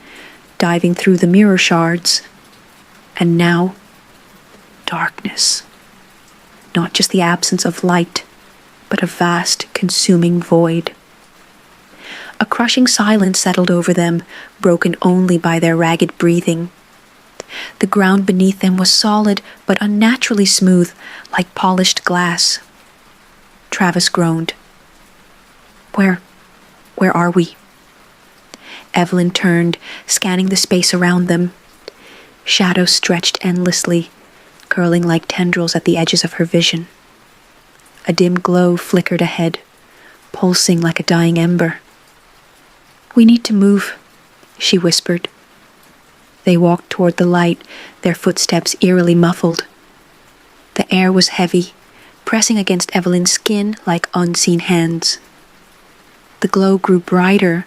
diving through the mirror shards. And now, darkness. Not just the absence of light, but a vast, consuming void. A crushing silence settled over them, broken only by their ragged breathing. The ground beneath them was solid but unnaturally smooth, like polished glass. Travis groaned. Where are we?" Evelyn turned, scanning the space around them. Shadows stretched endlessly, curling like tendrils at the edges of her vision. A dim glow flickered ahead, pulsing like a dying ember. "We need to move," she whispered. They walked toward the light, their footsteps eerily muffled. The air was heavy, pressing against Evelyn's skin like unseen hands. The glow grew brighter,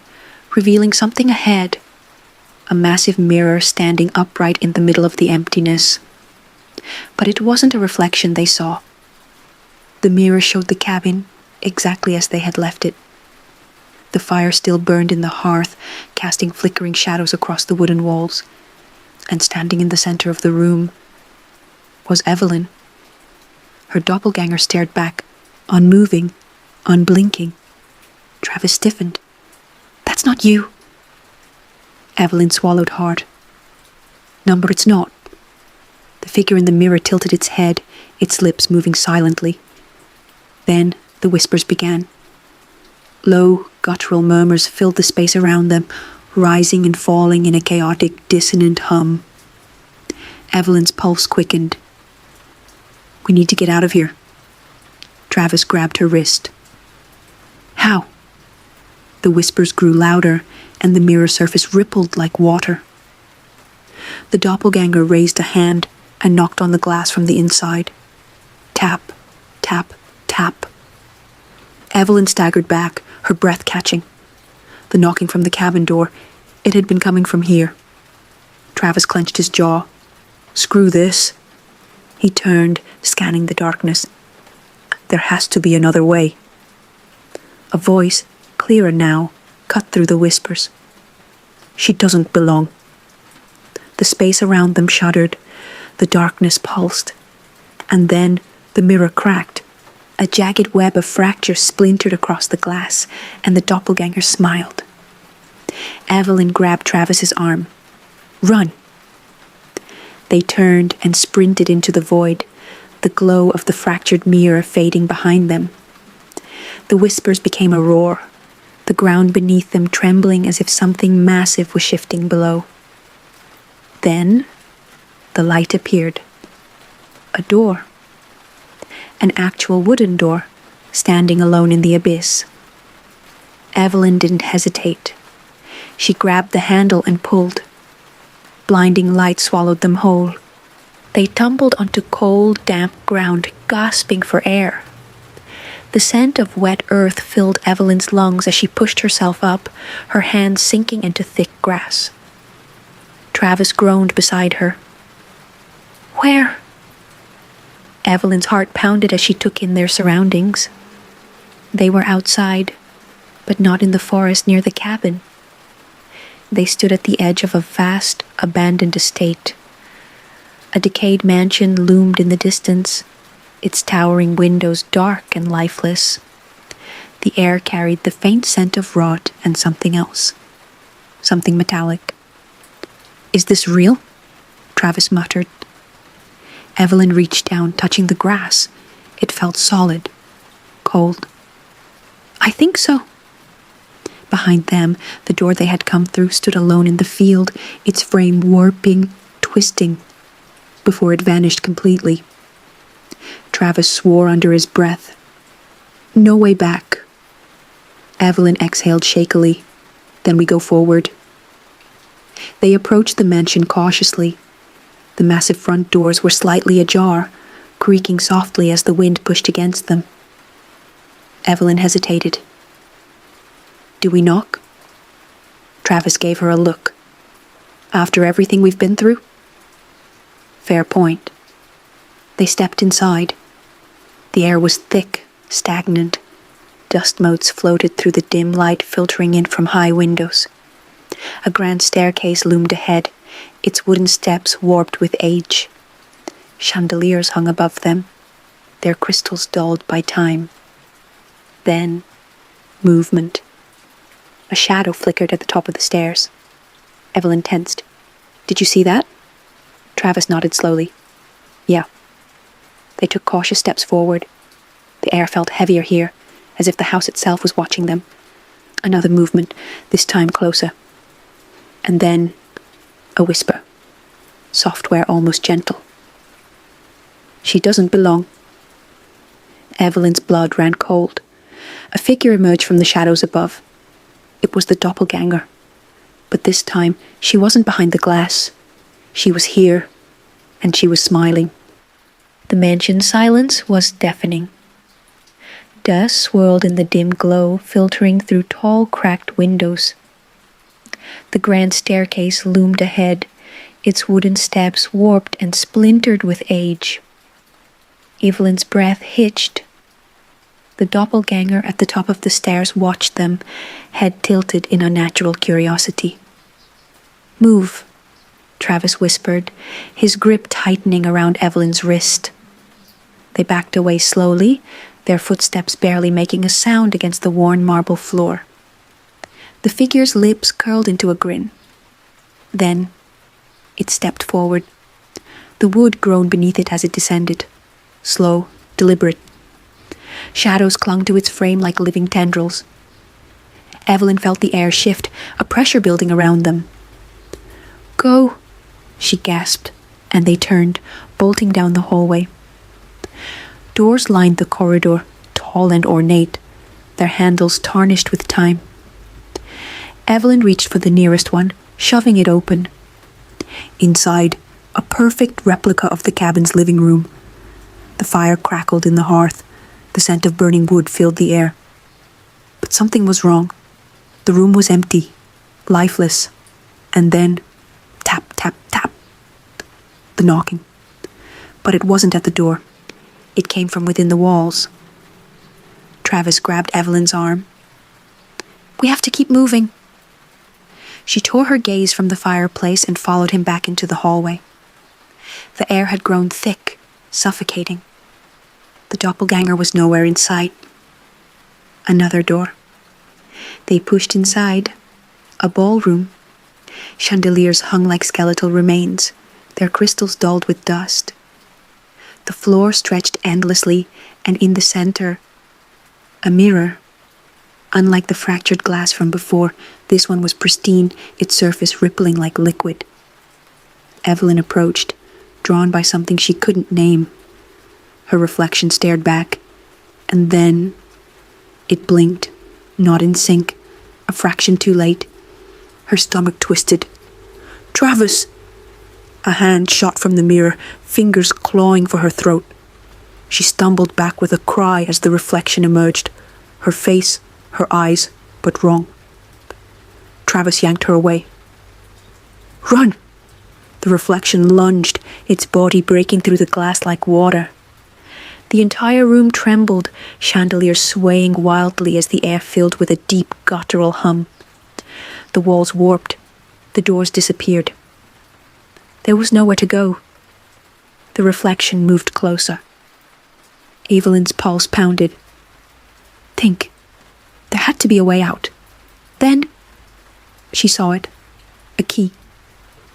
revealing something ahead, a massive mirror standing upright in the middle of the emptiness. But it wasn't a reflection they saw. The mirror showed the cabin exactly as they had left it. The fire still burned in the hearth, casting flickering shadows across the wooden walls. And standing in the center of the room was Evelyn. Her doppelganger stared back, unmoving, unblinking. Travis stiffened. "That's not you." Evelyn swallowed hard. "Number, it's not." The figure in the mirror tilted its head, its lips moving silently. Then the whispers began. Low, guttural murmurs filled the space around them, rising and falling in a chaotic, dissonant hum. Evelyn's pulse quickened. "We need to get out of here." Travis grabbed her wrist. "How?" The whispers grew louder, and the mirror surface rippled like water. The doppelganger raised a hand and knocked on the glass from the inside. Tap, tap, tap. Evelyn staggered back, her breath catching. The knocking from the cabin door, it had been coming from here. Travis clenched his jaw. "Screw this." He turned, scanning the darkness. "There has to be another way." A voice, clearer now, cut through the whispers. "She doesn't belong." The space around them shuddered, the darkness pulsed, and then the mirror cracked. A jagged web of fractures splintered across the glass, and the doppelganger smiled. Evelyn grabbed Travis's arm. "Run!" They turned and sprinted into the void, the glow of the fractured mirror fading behind them. The whispers became a roar, the ground beneath them trembling as if something massive was shifting below. Then the light appeared. A door. An actual wooden door, standing alone in the abyss. Evelyn didn't hesitate. She grabbed the handle and pulled. Blinding light swallowed them whole. They tumbled onto cold, damp ground, gasping for air. The scent of wet earth filled Evelyn's lungs as she pushed herself up, her hands sinking into thick grass. Travis groaned beside her. Where? Evelyn's heart pounded as she took in their surroundings. They were outside, but not in the forest near the cabin. They stood at the edge of a vast, abandoned estate. A decayed mansion loomed in the distance, its towering windows dark and lifeless. The air carried the faint scent of rot and something else. Something metallic. Is this real? Travis muttered. Evelyn reached down, touching the grass. It felt solid, cold. I think so. Behind them, the door they had come through stood alone in the field, its frame warping, twisting, before it vanished completely. Travis swore under his breath. No way back. Evelyn exhaled shakily. Then we go forward. They approached the mansion cautiously. The massive front doors were slightly ajar, creaking softly as the wind pushed against them. Evelyn hesitated. Do we knock? Travis gave her a look. After everything we've been through? Fair point. They stepped inside. The air was thick, stagnant. Dust motes floated through the dim light filtering in from high windows. A grand staircase loomed ahead, its wooden steps warped with age. Chandeliers hung above them, their crystals dulled by time. Then, movement. A shadow flickered at the top of the stairs. Evelyn tensed. Did you see that? Travis nodded slowly. Yeah. They took cautious steps forward. The air felt heavier here, as if the house itself was watching them. Another movement, this time closer. And then, a whisper. Software almost gentle. She doesn't belong. Evelyn's blood ran cold. A figure emerged from the shadows above. It was the doppelganger. But this time, she wasn't behind the glass. She was here, and she was smiling. The mansion's silence was deafening. Dust swirled in the dim glow, filtering through tall, cracked windows. The grand staircase loomed ahead, its wooden steps warped and splintered with age. Evelyn's breath hitched. The doppelganger at the top of the stairs watched them, head tilted in unnatural curiosity. Move, Travis whispered, his grip tightening around Evelyn's wrist. They backed away slowly, their footsteps barely making a sound against the worn marble floor. The figure's lips curled into a grin. Then, it stepped forward. The wood groaned beneath it as it descended. Slow, deliberate. Shadows clung to its frame like living tendrils. Evelyn felt the air shift, a pressure building around them. Go, she gasped, and they turned, bolting down the hallway. Doors lined the corridor, tall and ornate, their handles tarnished with time. Evelyn reached for the nearest one, shoving it open. Inside, a perfect replica of the cabin's living room. The fire crackled in the hearth. The scent of burning wood filled the air. But something was wrong. The room was empty, lifeless. And then, tap, tap, tap. The knocking. But it wasn't at the door. It came from within the walls. Travis grabbed Evelyn's arm. We have to keep moving. She tore her gaze from the fireplace and followed him back into the hallway. The air had grown thick, suffocating. The doppelganger was nowhere in sight. Another door. They pushed inside. A ballroom. Chandeliers hung like skeletal remains, their crystals dulled with dust. The floor stretched endlessly, and in the center, a mirror. Unlike the fractured glass from before, this one was pristine, its surface rippling like liquid. Evelyn approached, drawn by something she couldn't name. Her reflection stared back, and then it blinked, not in sync, a fraction too late. Her stomach twisted. "Travis!" A hand shot from the mirror, fingers clawing for her throat. She stumbled back with a cry as the reflection emerged. Her face, her eyes, but wrong. Travis yanked her away. "Run!" The reflection lunged, its body breaking through the glass like water. The entire room trembled, chandeliers swaying wildly as the air filled with a deep guttural hum. The walls warped. The doors disappeared. There was nowhere to go. The reflection moved closer. Evelyn's pulse pounded. Think. There had to be a way out. Then she saw it. A key.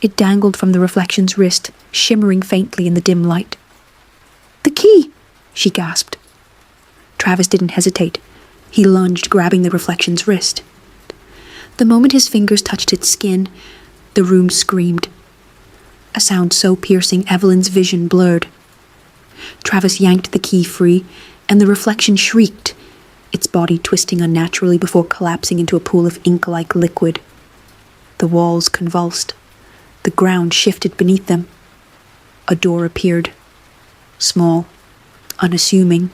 It dangled from the reflection's wrist, shimmering faintly in the dim light. "The key!" she gasped. Travis didn't hesitate. He lunged, grabbing the reflection's wrist. The moment his fingers touched its skin, the room screamed. A sound so piercing Evelyn's vision blurred. Travis yanked the key free, and the reflection shrieked, its body twisting unnaturally before collapsing into a pool of ink-like liquid. The walls convulsed. The ground shifted beneath them. A door appeared. Small, unassuming,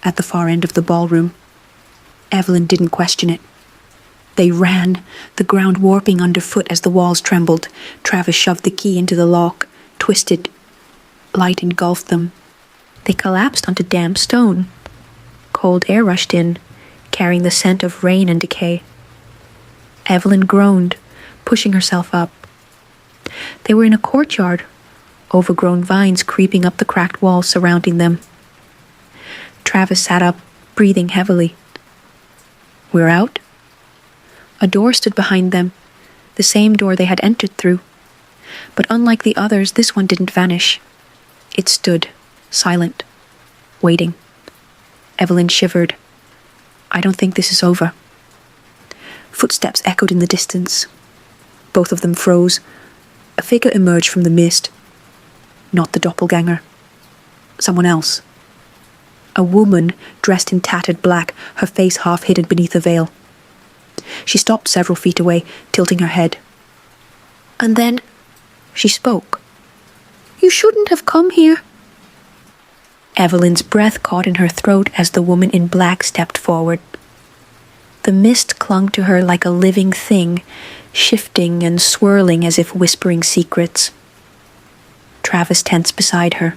at the far end of the ballroom. Evelyn didn't question it. They ran, the ground warping underfoot as the walls trembled. Travis shoved the key into the lock, twisted. Light engulfed them. They collapsed onto damp stone. Cold air rushed in, carrying the scent of rain and decay. Evelyn groaned, pushing herself up. They were in a courtyard, overgrown vines creeping up the cracked walls surrounding them. Travis sat up, breathing heavily. "We're out?" A door stood behind them, the same door they had entered through. But unlike the others, this one didn't vanish. It stood, silent, waiting. Evelyn shivered. "I don't think this is over." Footsteps echoed in the distance. Both of them froze. A figure emerged from the mist. Not the doppelganger. Someone else. A woman dressed in tattered black, her face half hidden beneath a veil. She stopped several feet away, tilting her head. And then she spoke. "You shouldn't have come here." Evelyn's breath caught in her throat as the woman in black stepped forward. The mist clung to her like a living thing, shifting and swirling as if whispering secrets. Travis tensed beside her.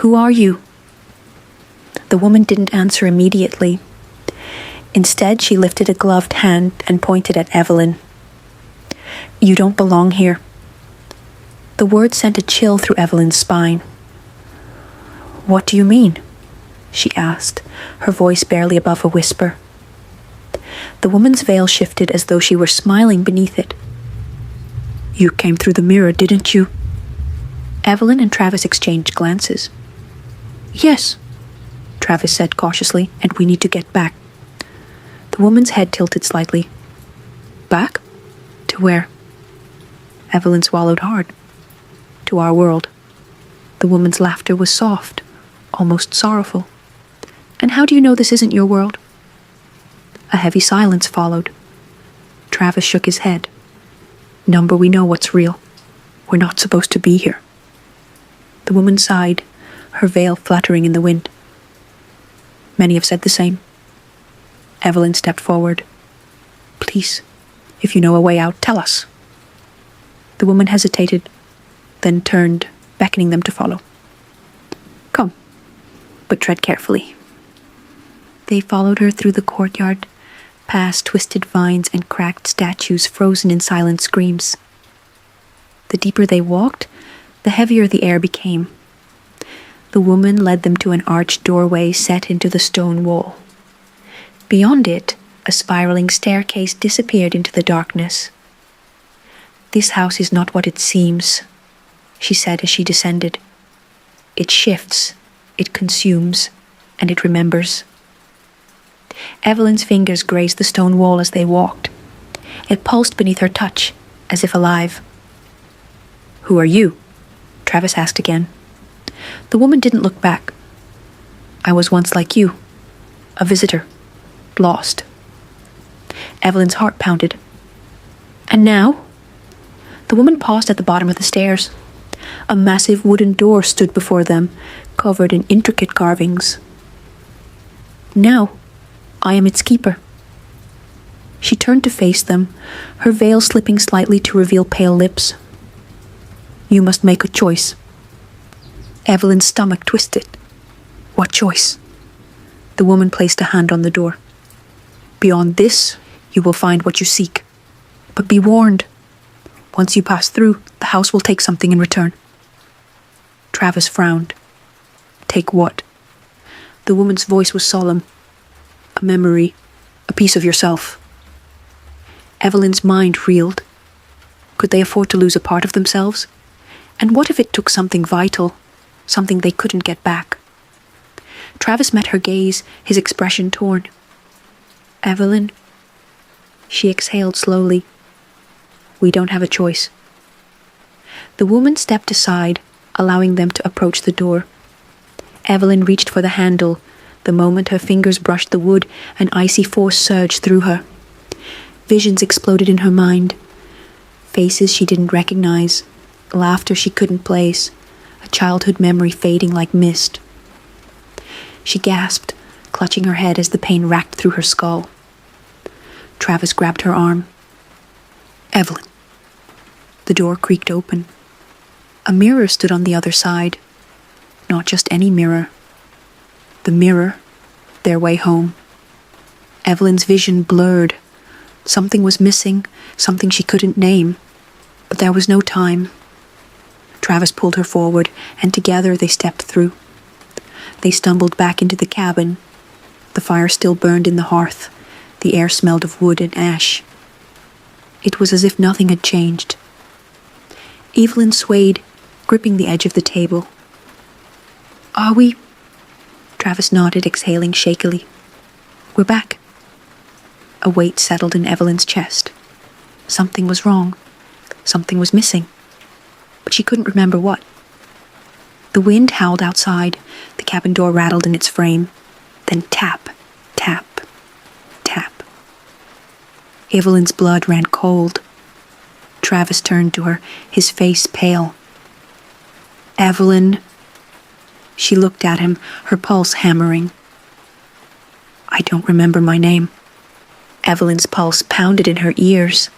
"Who are you?" The woman didn't answer immediately. Instead, she lifted a gloved hand and pointed at Evelyn. "You don't belong here." The word sent a chill through Evelyn's spine. "What do you mean?" she asked, her voice barely above a whisper. The woman's veil shifted as though she were smiling beneath it. "You came through the mirror, didn't you?" Evelyn and Travis exchanged glances. "Yes," Travis said cautiously, "and we need to get back." The woman's head tilted slightly. "Back? To where?" Evelyn swallowed hard. "To our world." The woman's laughter was soft, almost sorrowful. "And how do you know this isn't your world?" A heavy silence followed. Travis shook his head. "Number, we know what's real. We're not supposed to be here." The woman sighed, her veil fluttering in the wind. "Many have said the same." Evelyn stepped forward. "Please, if you know a way out, tell us." The woman hesitated, then turned, beckoning them to follow. "Come, but tread carefully." They followed her through the courtyard, past twisted vines and cracked statues frozen in silent screams. The deeper they walked, the heavier the air became. The woman led them to an arched doorway set into the stone wall. Beyond it, a spiraling staircase disappeared into the darkness. "This house is not what it seems," she said as she descended. "It shifts, it consumes, and it remembers." Evelyn's fingers grazed the stone wall as they walked. It pulsed beneath her touch, as if alive. "Who are you?" Travis asked again. The woman didn't look back. "I was once like you, a visitor, lost." Evelyn's heart pounded. And now? The woman paused at the bottom of the stairs. A massive wooden door stood before them, covered in intricate carvings. Now, I am its keeper. She turned to face them, her veil slipping slightly to reveal pale lips. You must make a choice. Evelyn's stomach twisted. What choice? The woman placed a hand on the door. Beyond this, you will find what you seek. But be warned. Once you pass through, the house will take something in return. Travis frowned. Take what? The woman's voice was solemn. A memory, a piece of yourself. Evelyn's mind reeled. Could they afford to lose a part of themselves? And what if it took something vital, something they couldn't get back? Travis met her gaze, his expression torn. Evelyn? She exhaled slowly. We don't have a choice. The woman stepped aside, allowing them to approach the door. Evelyn reached for the handle. The moment her fingers brushed the wood, an icy force surged through her. Visions exploded in her mind. Faces she didn't recognize, laughter she couldn't place, a childhood memory fading like mist. She gasped, clutching her head as the pain racked through her skull. Travis grabbed her arm. Evelyn. The door creaked open. A mirror stood on the other side. Not just any mirror. The mirror, their way home. Evelyn's vision blurred. Something was missing, something she couldn't name. But there was no time. Travis pulled her forward, and together they stepped through. They stumbled back into the cabin. The fire still burned in the hearth. The air smelled of wood and ash. It was as if nothing had changed. Evelyn swayed, gripping the edge of the table. Are we? Travis nodded, exhaling shakily. We're back. A weight settled in Evelyn's chest. Something was wrong. Something was missing. But she couldn't remember what. The wind howled outside. The cabin door rattled in its frame. Then tap, tap, tap. Evelyn's blood ran cold. Travis turned to her, his face pale. Evelyn. She looked at him, her pulse hammering. I don't remember my name. Evelyn's pulse pounded in her ears.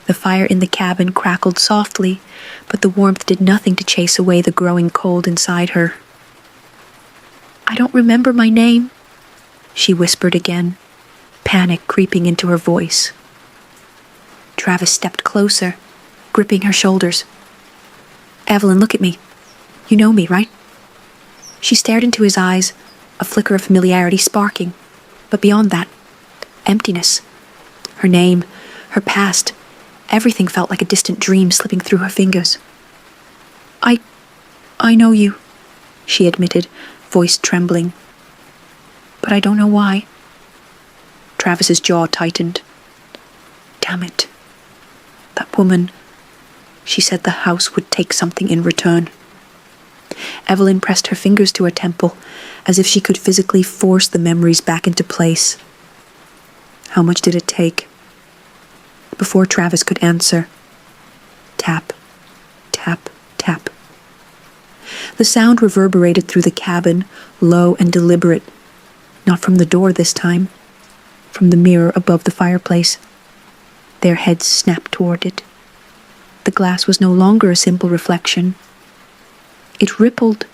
The fire in the cabin crackled softly, but the warmth did nothing to chase away the growing cold inside her. I don't remember my name, she whispered again, panic creeping into her voice. Travis stepped closer, gripping her shoulders. Evelyn, look at me. You know me, right? She stared into his eyes, a flicker of familiarity sparking, but beyond that, emptiness. Her name, her past, everything felt like a distant dream slipping through her fingers. I know you, she admitted, voice trembling. But I don't know why. Travis's jaw tightened. Damn it. That woman, she said the house would take something in return. Evelyn pressed her fingers to her temple, as if she could physically force the memories back into place. How much did it take? Before Travis could answer, tap, tap, tap. The sound reverberated through the cabin, low and deliberate. Not from the door this time, from the mirror above the fireplace. Their heads snapped toward it. The glass was no longer a simple reflection. It rippled,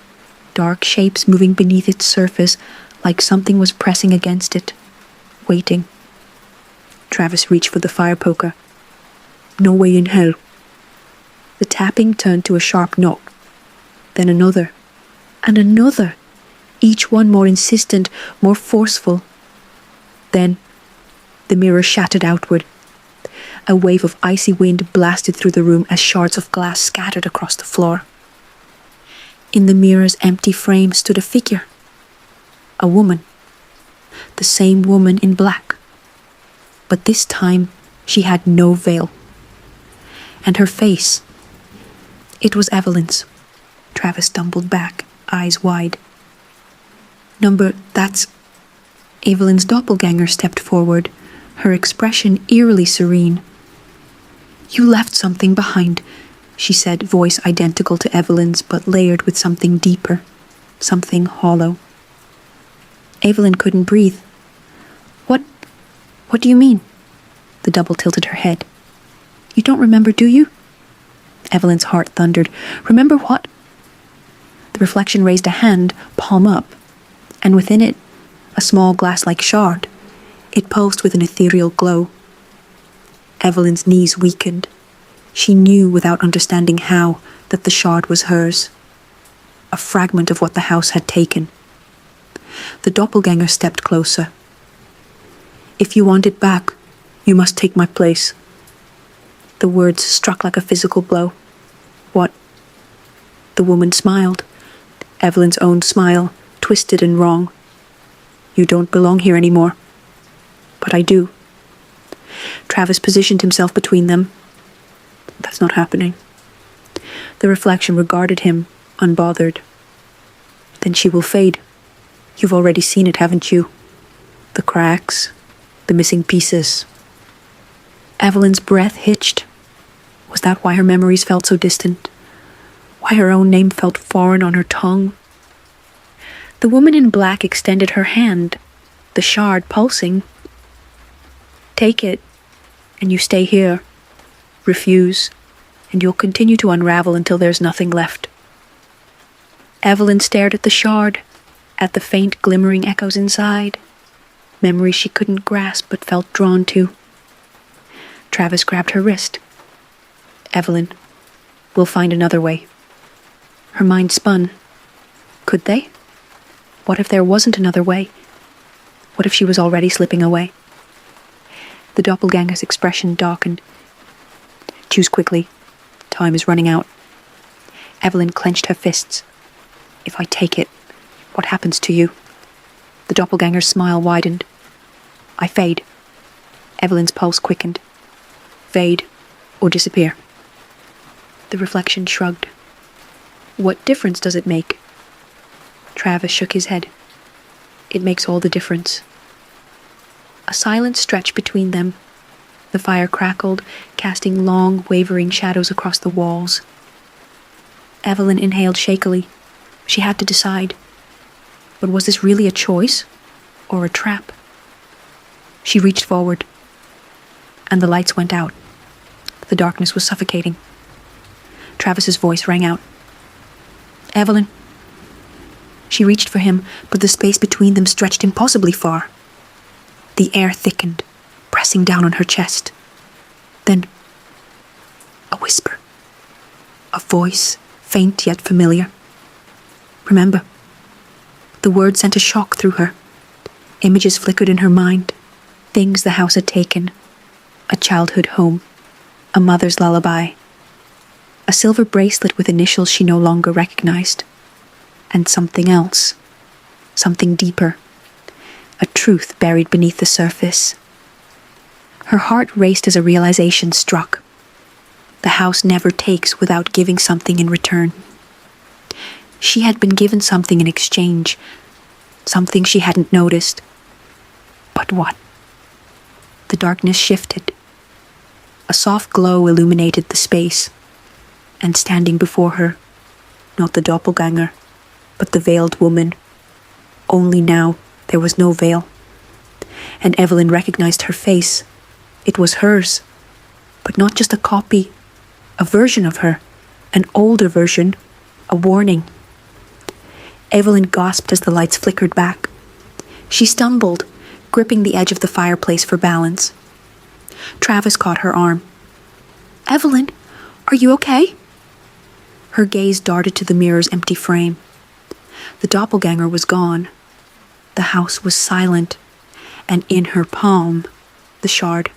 dark shapes moving beneath its surface like something was pressing against it, waiting. Travis reached for the fire poker. No way in hell. The tapping turned to a sharp knock, then another, and another, each one more insistent, more forceful. Then the mirror shattered outward. A wave of icy wind blasted through the room as shards of glass scattered across the floor. In the mirror's empty frame stood a figure. A woman. The same woman in black. But this time she had no veil. And her face. It was Evelyn's. Travis stumbled back, eyes wide. That's... Evelyn's doppelganger stepped forward, her expression eerily serene. You left something behind, she said, voice identical to Evelyn's but layered with something deeper, something hollow. Evelyn couldn't breathe. What do you mean? The double tilted her head. You don't remember, do you? Evelyn's heart thundered. Remember what? The reflection raised a hand, palm up, and within it, a small glass-like shard. It pulsed with an ethereal glow. Evelyn's knees weakened. She knew without understanding how that the shard was hers. A fragment of what the house had taken. The doppelganger stepped closer. If you want it back, you must take my place. The words struck like a physical blow. What? The woman smiled. Evelyn's own smile, twisted and wrong. You don't belong here anymore. But I do. Travis positioned himself between them. That's not happening. The reflection regarded him, unbothered. Then she will fade. You've already seen it, haven't you? The cracks, the missing pieces. Evelyn's breath hitched. Was that why her memories felt so distant? Why her own name felt foreign on her tongue? The woman in black extended her hand, the shard pulsing. Take it, and you stay here. Refuse, and you'll continue to unravel until there's nothing left. Evelyn stared at the shard, at the faint glimmering echoes inside, memories she couldn't grasp but felt drawn to. Travis grabbed her wrist. Evelyn, we'll find another way. Her mind spun. Could they? What if there wasn't another way? What if she was already slipping away? The doppelganger's expression darkened. Choose quickly. Time is running out. Evelyn clenched her fists. If I take it, what happens to you? The doppelganger's smile widened. I fade. Evelyn's pulse quickened. Fade or disappear. The reflection shrugged. What difference does it make? Travis shook his head. It makes all the difference. A silence stretched between them. The fire crackled, casting long, wavering shadows across the walls. Evelyn inhaled shakily. She had to decide. But was this really a choice or a trap? She reached forward, and the lights went out. The darkness was suffocating. Travis's voice rang out. Evelyn. She reached for him, but the space between them stretched impossibly far. The air thickened, pressing down on her chest. Then, a whisper. A voice, faint yet familiar. Remember. The word sent a shock through her. Images flickered in her mind. Things the house had taken. A childhood home. A mother's lullaby. A silver bracelet with initials she no longer recognized. And something else. Something deeper. A truth buried beneath the surface. Her heart raced as a realization struck. The house never takes without giving something in return. She had been given something in exchange. Something she hadn't noticed. But what? The darkness shifted. A soft glow illuminated the space. And standing before her, not the doppelganger, but the veiled woman. Only now there was no veil. And Evelyn recognized her face. It was hers, but not just a copy, a version of her, an older version, a warning. Evelyn gasped as the lights flickered back. She stumbled, gripping the edge of the fireplace for balance. Travis caught her arm. Evelyn, are you okay? Her gaze darted to the mirror's empty frame. The doppelganger was gone. The house was silent, and in her palm, the shard.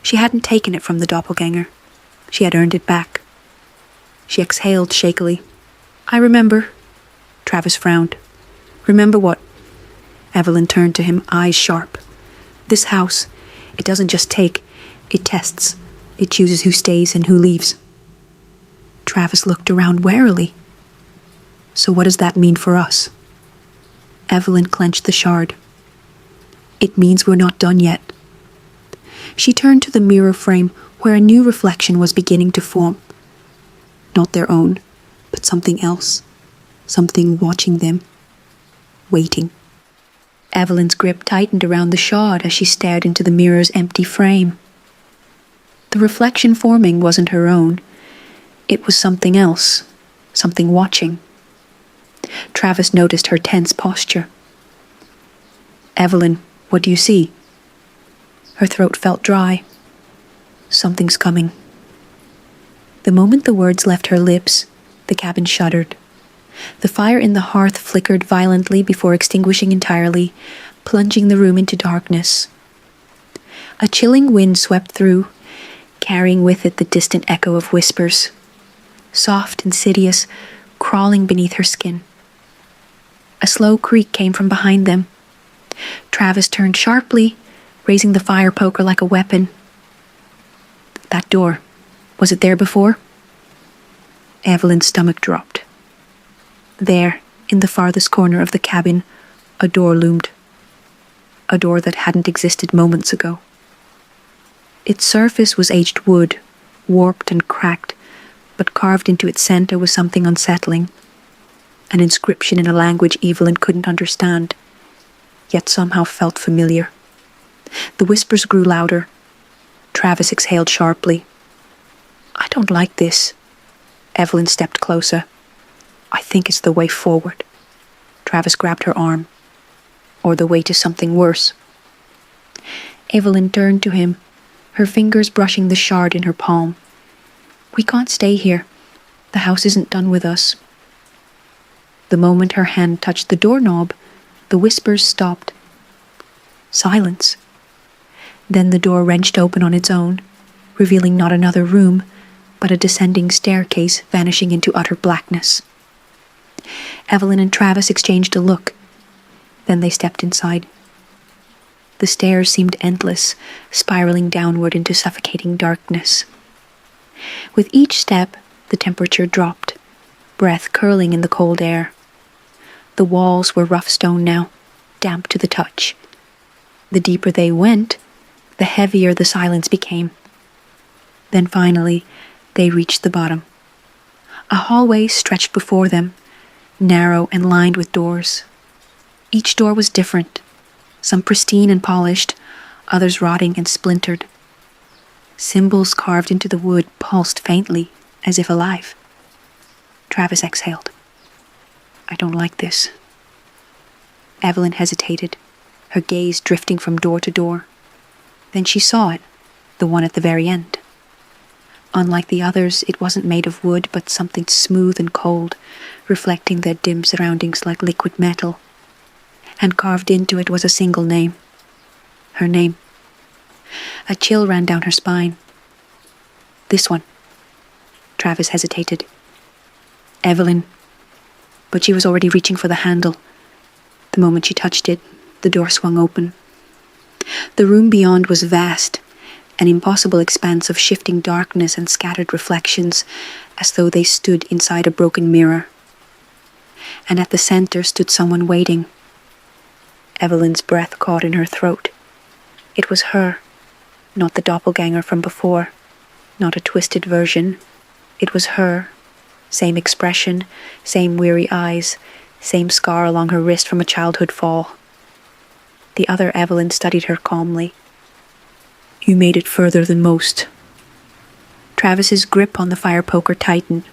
She hadn't taken it from the doppelganger. She had earned it back. She exhaled shakily. I remember. Travis frowned. Remember what? Evelyn turned to him, eyes sharp. This house, it doesn't just take, it tests. It chooses who stays and who leaves. Travis looked around warily. So what does that mean for us? Evelyn clenched the shard. It means we're not done yet. She turned to the mirror frame, where a new reflection was beginning to form. Not their own, but something else. Something watching them. Waiting. Evelyn's grip tightened around the shard as she stared into the mirror's empty frame. The reflection forming wasn't her own. It was something else. Something watching. Travis noticed her tense posture. "Evelyn, what do you see?" Her throat felt dry. "Something's coming." The moment the words left her lips, the cabin shuddered. The fire in the hearth flickered violently before extinguishing entirely, plunging the room into darkness. A chilling wind swept through, carrying with it the distant echo of whispers, soft, insidious, crawling beneath her skin. A slow creak came from behind them. Travis turned sharply, raising the fire poker like a weapon. That door, was it there before? Evelyn's stomach dropped. There, in the farthest corner of the cabin, a door loomed. A door that hadn't existed moments ago. Its surface was aged wood, warped and cracked, but carved into its center was something unsettling. An inscription in a language Evelyn couldn't understand, yet somehow felt familiar. The whispers grew louder. Travis exhaled sharply. "I don't like this." Evelyn stepped closer. "I think it's the way forward." Travis grabbed her arm. "Or the way to something worse." Evelyn turned to him, her fingers brushing the shard in her palm. "We can't stay here. The house isn't done with us." The moment her hand touched the doorknob, the whispers stopped. Silence. Then the door wrenched open on its own, revealing not another room, but a descending staircase vanishing into utter blackness. Evelyn and Travis exchanged a look. Then they stepped inside. The stairs seemed endless, spiraling downward into suffocating darkness. With each step, the temperature dropped, breath curling in the cold air. The walls were rough stone now, damp to the touch. The deeper they went, the heavier the silence became. Then finally, they reached the bottom. A hallway stretched before them, narrow and lined with doors. Each door was different, some pristine and polished, others rotting and splintered. Symbols carved into the wood pulsed faintly, as if alive. Travis exhaled. "I don't like this." Evelyn hesitated, her gaze drifting from door to door. Then she saw it, the one at the very end. Unlike the others, it wasn't made of wood, but something smooth and cold, reflecting their dim surroundings like liquid metal. And carved into it was a single name. Her name. A chill ran down her spine. "This one." Travis hesitated. "Evelyn." But she was already reaching for the handle. The moment she touched it, the door swung open. The room beyond was vast, an impossible expanse of shifting darkness and scattered reflections, as though they stood inside a broken mirror. And at the center stood someone waiting. Evelyn's breath caught in her throat. It was her, not the doppelganger from before, not a twisted version. It was her, same expression, same weary eyes, same scar along her wrist from a childhood fall. The other Evelyn studied her calmly. "You made it further than most." Travis's grip on the fire poker tightened.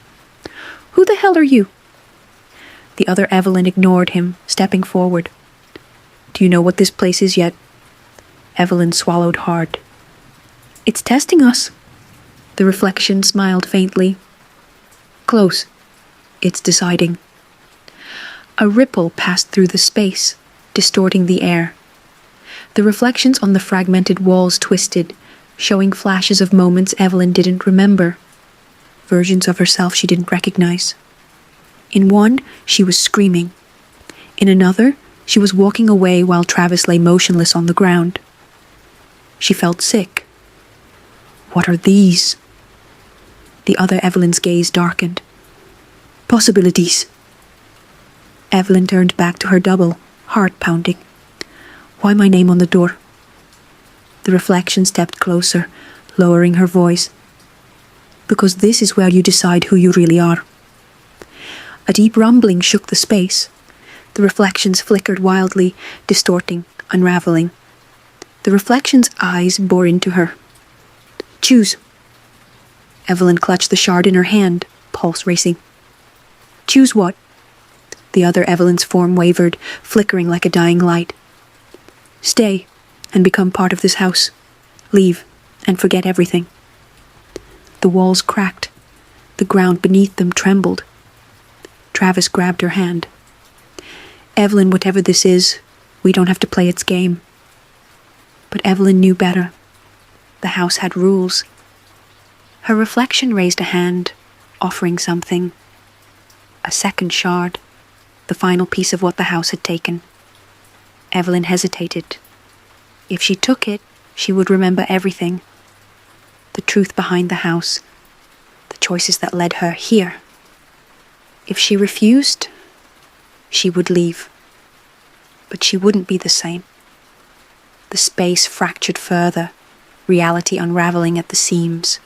"Who the hell are you?" The other Evelyn ignored him, stepping forward. "Do you know what this place is yet?" Evelyn swallowed hard. "It's testing us." The reflection smiled faintly. "Close. It's deciding." A ripple passed through the space, distorting the air. The reflections on the fragmented walls twisted, showing flashes of moments Evelyn didn't remember, versions of herself she didn't recognize. In one, she was screaming. In another, she was walking away while Travis lay motionless on the ground. She felt sick. What are these? The other Evelyn's gaze darkened. Possibilities. Evelyn turned back to her double, heart pounding. Why my name on the door? The reflection stepped closer, lowering her voice. Because this is where you decide who you really are. A deep rumbling shook the space. The reflections flickered wildly, distorting, unraveling. The reflection's eyes bore into her. Choose. Evelyn clutched the shard in her hand, pulse racing. Choose what? The other Evelyn's form wavered, flickering like a dying light. Stay, and become part of this house. Leave, and forget everything. The walls cracked. The ground beneath them trembled. Travis grabbed her hand. Evelyn, whatever this is, we don't have to play its game. But Evelyn knew better. The house had rules. Her reflection raised a hand, offering something. A second shard, the final piece of what the house had taken. Evelyn hesitated. If she took it, she would remember everything. The truth behind the house, the choices that led her here. If she refused, she would leave. But she wouldn't be the same. The space fractured further, reality unraveling at the seams.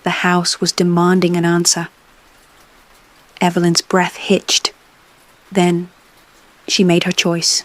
The house was demanding an answer. Evelyn's breath hitched. Then she made her choice.